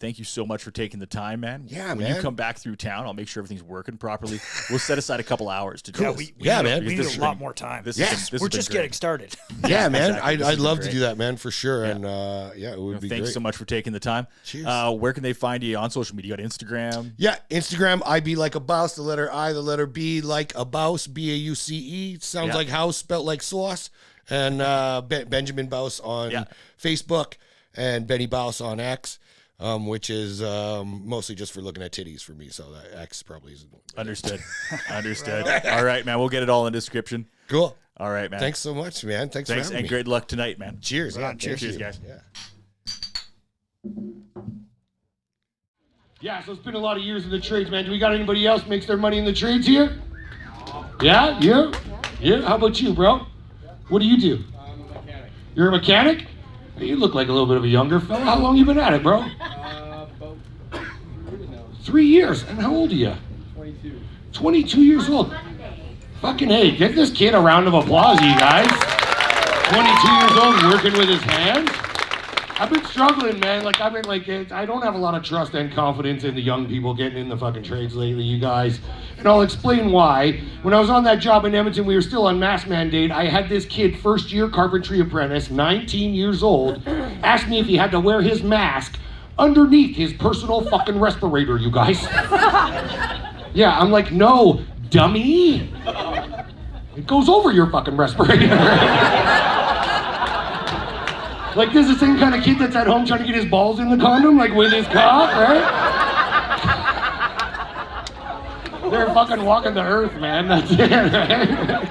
thank you so much for taking the time, man. Yeah, when man. you come back through town, I'll make sure everything's working properly. We'll set aside a couple hours to do this. Man. We need a lot more time. We're just getting started. Yeah, man. Exactly. I'd love to do that, man, for sure. Yeah. And it would be great. Thanks so much for taking the time. Cheers. Where can they find you on social media? You got Instagram? Yeah, Instagram, I be like a Bauce, the letter I, the letter B, like a Bauce, Bauce. Sounds like house, spelt like sauce. And Benjamin Bauce on Facebook, and Benny Bauce on X, which is mostly just for looking at titties for me. So that X probably isn't. Understood. Understood. All right, man. We'll get it all in the description. Cool. All right, man. Thanks so much, man. Thanks for having me. And great luck tonight, man. Cheers. Cheers, guys. Yeah, so it's been a lot of years in the trades, man. Do we got anybody else makes their money in the trades here? Yeah? You? Yeah? How about you, bro? What do you do? I'm a mechanic. You're a mechanic? You look like a little bit of a younger fella. How long you been at it, bro? About 3 years now. 3 years. And how old are you? 22. 22 years old. Fucking hey, give this kid a round of applause, you guys. 22 years old, working with his hands. I've been struggling, man. I don't have a lot of trust and confidence in the young people getting in the fucking trades lately, you guys. And I'll explain why. When I was on that job in Edmonton, we were still on mask mandate. I had this kid, first year carpentry apprentice, 19 years old, ask me if he had to wear his mask underneath his personal fucking respirator, you guys. Yeah, I'm like, no, dummy. It goes over your fucking respirator. Like, this is the same kind of kid that's at home trying to get his balls in the condom, like with his cock, right? They're fucking walking the earth, man. That's it, right?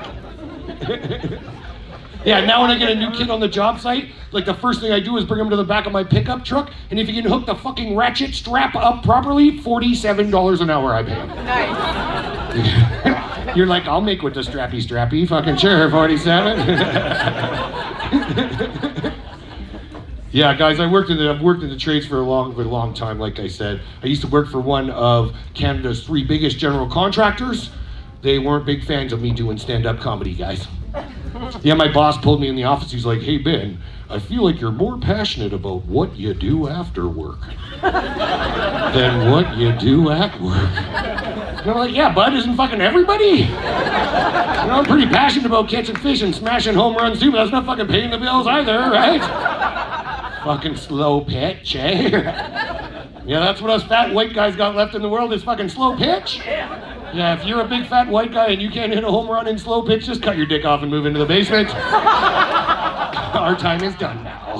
Yeah, now when I get a new kid on the job site, like the first thing I do is bring him to the back of my pickup truck, and if he can hook the fucking ratchet strap up properly, $47 an hour I pay him. Nice. You're like, I'll make with the strappy. Fucking sure, 47. Yeah, guys, I've worked in the trades for a long time, like I said. I used to work for one of Canada's 3 biggest general contractors. They weren't big fans of me doing stand-up comedy, guys. Yeah, my boss pulled me in the office. He's like, hey, Ben, I feel like you're more passionate about what you do after work than what you do at work. And I'm like, yeah, bud, isn't fucking everybody? You know, I'm pretty passionate about catching fish and smashing home runs too, but that's not fucking paying the bills either, right? Fucking slow pitch, eh? Yeah, that's what us fat white guys got left in the world is fucking slow pitch. Yeah, if you're a big fat white guy and you can't hit a home run in slow pitch, just cut your dick off and move into the basement. Our time is done now.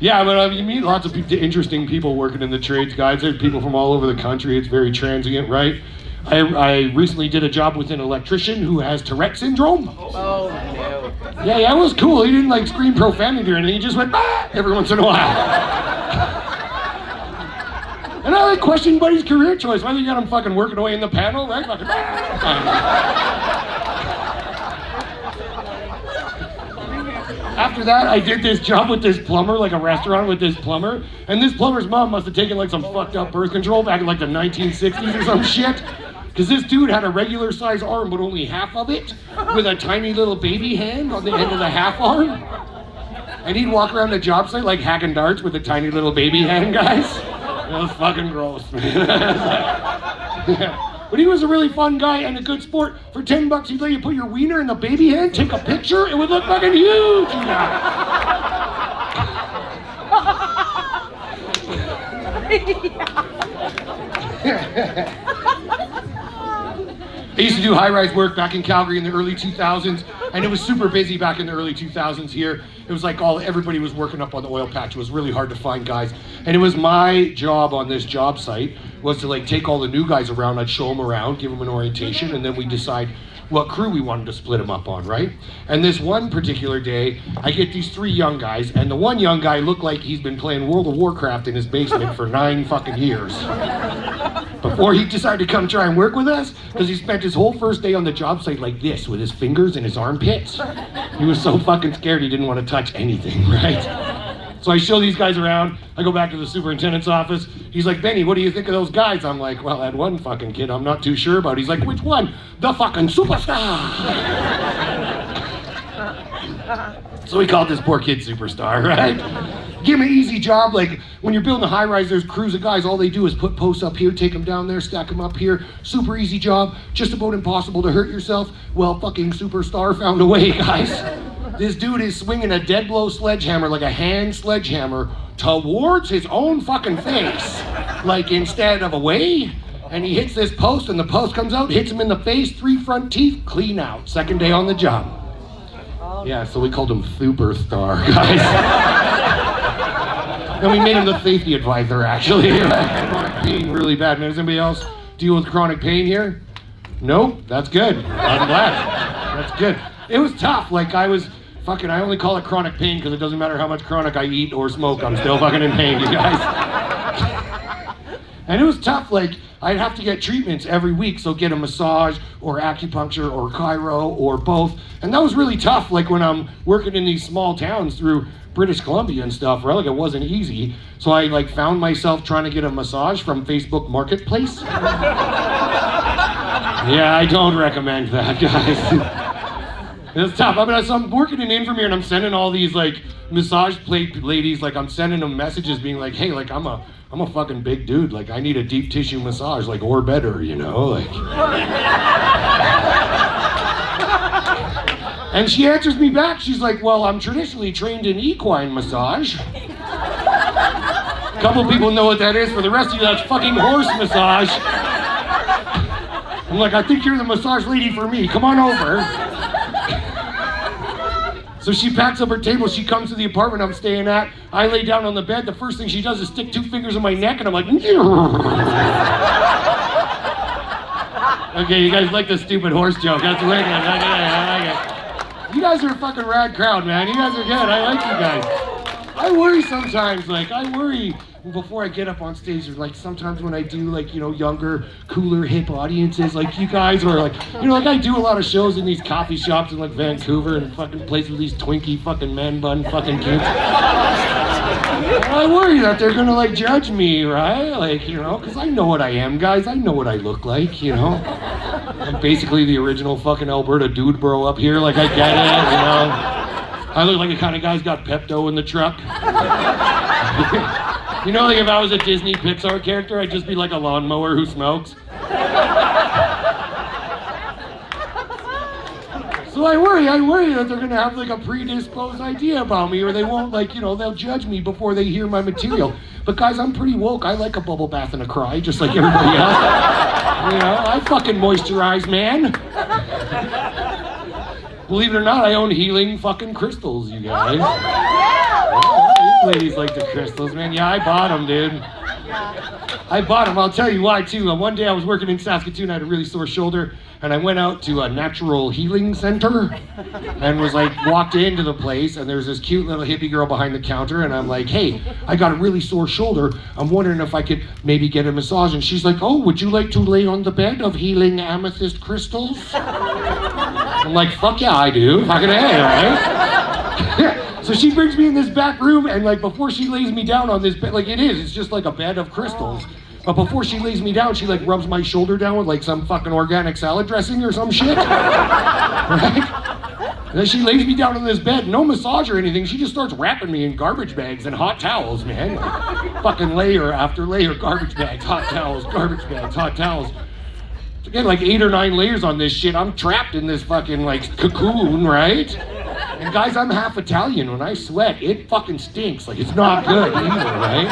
Yeah, but you meet lots of interesting people working in the trades, guys. There's people from all over the country. It's very transient, right? I recently did a job with an electrician who has Tourette syndrome. Oh, no. Yeah, it was cool. He didn't like scream profanity or anything. He just went, bah! Every once in a while. And I like questioned Buddy's career choice. Whether you got him fucking working away in the panel, right? Fucking, After that, I did this job with this plumber, like a restaurant with this plumber. And this plumber's mom must have taken like some fucked up birth control back in like the 1960s or some shit. Because this dude had a regular size arm, but only half of it, with a tiny little baby hand on the end of the half arm. And he'd walk around the job site like hacking darts with a tiny little baby hand, guys. It was fucking gross, man. Yeah. But he was a really fun guy and a good sport. For $10, he'd let you put your wiener in the baby hand, take a picture, it would look fucking huge. I used to do high-rise work back in Calgary in the early 2000s, and it was super busy back in the early 2000s here. It was like everybody was working up on the oil patch. It was really hard to find guys. And it was my job on this job site was to like take all the new guys around. I'd show them around, give them an orientation, and then we decide what crew we wanted to split them up on, right? And this one particular day, I get these 3 young guys, and the one young guy looked like he's been playing World of Warcraft in his basement for 9 fucking years. Before he decided to come try and work with us, because he spent his whole first day on the job site like this, with his fingers in his armpits. He was so fucking scared he didn't want to touch anything, right? So I show these guys around, I go back to the superintendent's office. He's like, Benny, what do you think of those guys? I'm like, well, that one fucking kid I'm not too sure about. He's like, which one? The fucking superstar! So we called this poor kid superstar, right? Give him an easy job. Like when you're building a high rise, there's crews of guys. All they do is put posts up here, take them down there, stack them up here. Super easy job. Just about impossible to hurt yourself. Well, fucking superstar found a way, guys. This dude is swinging a dead blow sledgehammer, like a hand sledgehammer, towards his own fucking face. Like instead of away. And he hits this post, and the post comes out, hits him in the face, 3 front teeth, clean out. Second day on the job. Yeah, so we called him Superstar, guys. And we made him the safety advisor, actually. Being really bad. Does anybody else deal with chronic pain here? Nope, that's good. I'm glad. That's good. It was tough. Like I only call it chronic pain because it doesn't matter how much chronic I eat or smoke, I'm still fucking in pain, you guys. And it was tough. Like I'd have to get treatments every week, so get a massage or acupuncture or chiro or both. And that was really tough. Like when I'm working in these small towns through British Columbia and stuff, right? Like it wasn't easy. So I like found myself trying to get a massage from Facebook Marketplace. Yeah, I don't recommend that, guys. It's tough. So I'm working in Infirmary and I'm sending all these like massage plate ladies, like I'm sending them messages being like, hey, like I'm a fucking big dude. Like I need a deep tissue massage, like or better, you know, like. And she answers me back. She's like, well, I'm traditionally trained in equine massage. A couple people know what that is. For the rest of you, that's fucking horse massage. I'm like, I think you're the massage lady for me. Come on over. So she packs up her table, she comes to the apartment I'm staying at, I lay down on the bed, the first thing she does is stick 2 fingers in my neck, and I'm like, okay, you guys like the stupid horse joke, that's wicked, I like it. You guys are a fucking rad crowd, man, you guys are good, I like you guys. I worry sometimes, before I get up on stage, like sometimes when I do like, you know, younger, cooler, hip audiences, like you guys are like, you know, like I do a lot of shows in these coffee shops in like Vancouver and fucking places with these twinkie fucking man bun fucking kids. I worry that they're gonna like judge me, right? Like, you know, cause I know what I am, guys. I know what I look like, you know. I'm basically the original fucking Alberta dude bro up here, like I get it, you know. I look like the kind of guy's got Pepto in the truck. You know, like if I was a Disney Pixar character, I'd just be like a lawnmower who smokes. So I worry that they're gonna have like a predisposed idea about me, or they won't like, you know, they'll judge me before they hear my material. But guys, I'm pretty woke. I like a bubble bath and a cry, just like everybody else. You know, I fucking moisturize, man. Believe it or not, I own healing fucking crystals, you guys. Ladies like the crystals, man. Yeah, I bought them, dude. I bought them. I'll tell you why, too. One day I was working in Saskatoon. I had a really sore shoulder, and I went out to a natural healing center and was like, walked into the place, and there's this cute little hippie girl behind the counter, and I'm like, hey, I got a really sore shoulder. I'm wondering if I could maybe get a massage. And she's like, oh, would you like to lay on the bed of healing amethyst crystals? I'm like, fuck yeah, I do. Fucking A, right? So she brings me in this back room, and like before she lays me down on this bed, like it's just like a bed of crystals. But before she lays me down, she like rubs my shoulder down with like some fucking organic salad dressing or some shit. Right? And then she lays me down on this bed, no massage or anything. She just starts wrapping me in garbage bags and hot towels, man. Fucking layer after layer, garbage bags, hot towels, garbage bags, hot towels. Again, like 8 or 9 layers on this shit. I'm trapped in this fucking like cocoon, right? And guys, I'm half Italian. When I sweat, it fucking stinks. Like, it's not good either, right?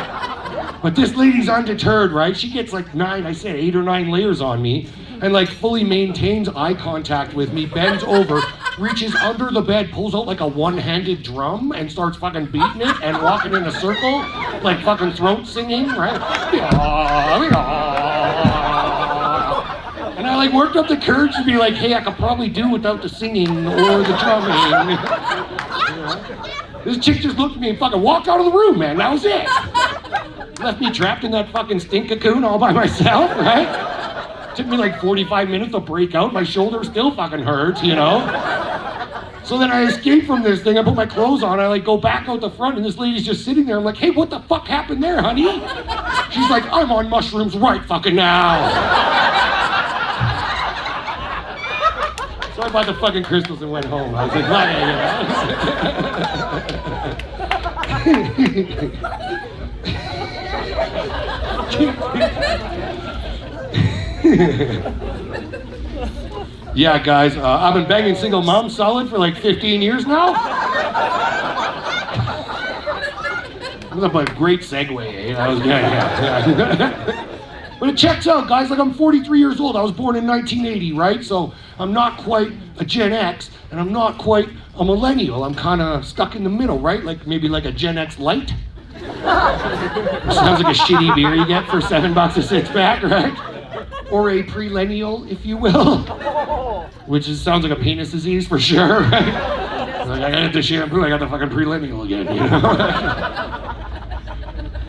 But this lady's undeterred, right? She gets like 8 or 9 layers on me, and like fully maintains eye contact with me, bends over, reaches under the bed, pulls out like a one-handed drum, and starts fucking beating it and walking in a circle, like fucking throat singing, right? And I like worked up the courage to be like, hey, I could probably do without the singing or the drumming. This chick just looked at me and fucking walked out of the room, man. That was it. Left me trapped in that fucking stink cocoon all by myself, right? Took me like 45 minutes to break out. My shoulder still fucking hurts, you know? So then I escaped from this thing. I put my clothes on. I like go back out the front, and this lady's just sitting there. I'm like, hey, what the fuck happened there, honey? She's like, I'm on mushrooms right fucking now. So I bought the fucking crystals and went home. I was like, yeah, guys, I've been banging single mom solid for like 15 years now. That was a great segue, eh? That was, yeah. But it checks out, guys. Like, I'm 43 years old. I was born in 1980, right? So I'm not quite a Gen X, and I'm not quite a millennial. I'm kind of stuck in the middle, right? Like maybe like a Gen X light. Which sounds like a shitty beer you get for $7 a 6-pack, right? Or a pre-lennial, if you will. Which sounds like a penis disease for sure, right? Like, I got the shampoo, I got the fucking pre-lennial again, you know?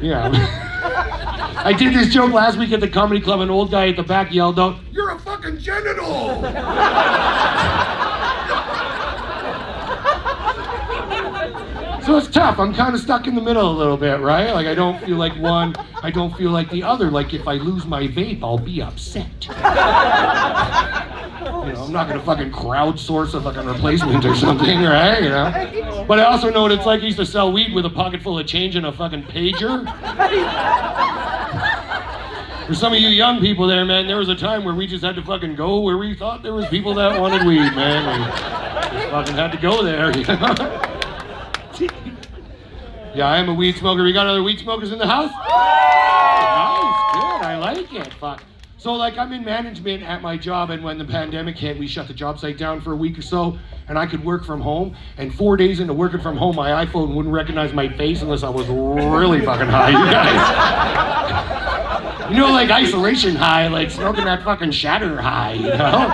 Yeah. I did this joke last week at the comedy club. An old guy at the back yelled out, "You're a fucking genital!" So it's tough. I'm kind of stuck in the middle a little bit, right? Like, I don't feel like one, I don't feel like the other. Like, if I lose my vape, I'll be upset. You know, I'm not gonna fucking crowdsource a fucking replacement or something, right? You know? But I also know what it's like. I used to sell weed with a pocket full of change and a fucking pager. For some of you young people there, man, there was a time where we just had to fucking go where we thought there was people that wanted weed, man. We just fucking had to go there, you know? Yeah, I am a weed smoker. We got other weed smokers in the house? Nice, good, I like it, fuck. So, like, I'm in management at my job, and when the pandemic hit, we shut the job site down for a week or so, and I could work from home, and 4 days into working from home, my iPhone wouldn't recognize my face unless I was really fucking high, you guys. You know, like isolation high, like smoking that fucking shatter high, you know?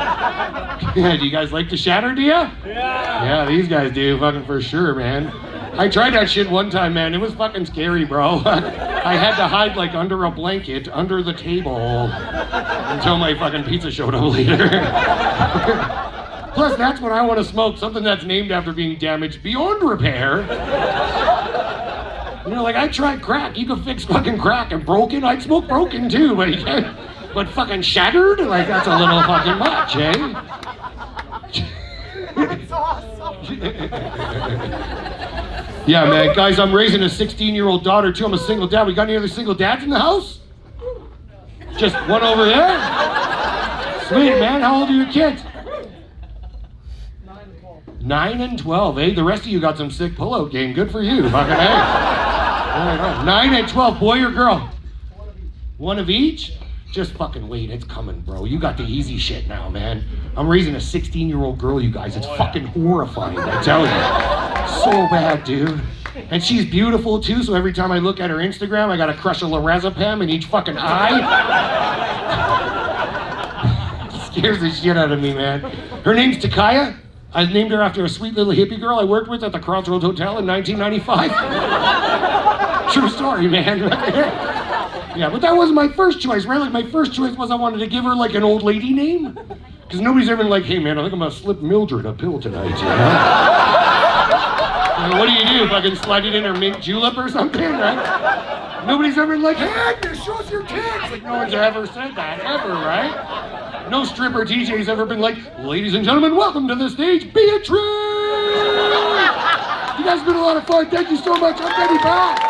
Yeah, do you guys like the shatter, do ya? Yeah, these guys do, fucking for sure, man. I tried that shit one time, man. It was fucking scary, bro. I had to hide like under a blanket, under the table, until my fucking pizza showed up later. Plus, that's when I want to smoke something that's named after being damaged beyond repair. You know, like, I tried crack. You could fix fucking crack, and broken, I'd smoke broken too, but fucking shattered? Like, that's a little fucking much, eh? That's awesome. Yeah, man, guys, I'm raising a 16-year-old daughter too. I'm a single dad. We got any other single dads in the house? Just one over there? Sweet, man. How old are your kids? 9 and 12. 9 and 12, eh? The rest of you got some sick pull-out game. Good for you, fucking hey. 9 and 12, boy or girl? One of each? Just fucking wait, it's coming, bro. You got the easy shit now, man. I'm raising a 16-year-old girl, you guys. It's fucking horrifying, I tell you. So bad, dude. And she's beautiful, too, so every time I look at her Instagram, I gotta crush a lorazepam in each fucking eye. Scares the shit out of me, man. Her name's Takaya. I named her after a sweet little hippie girl I worked with at the Crossroads Hotel in 1995. True story, man. Yeah, but that wasn't my first choice, right? Like, my first choice was I wanted to give her, like, an old lady name. Because nobody's ever been like, hey, man, I think I'm going to slip Mildred a pill tonight, you know? What do you do? Fucking slide it in her mint julep or something, right? Nobody's ever been like, hey, Agnes, show us your tits. Like, no one's ever said that, ever, right? No stripper DJ's ever been like, ladies and gentlemen, welcome to the stage, Beatrice! You guys have been a lot of fun. Thank you so much. I'm Betty back.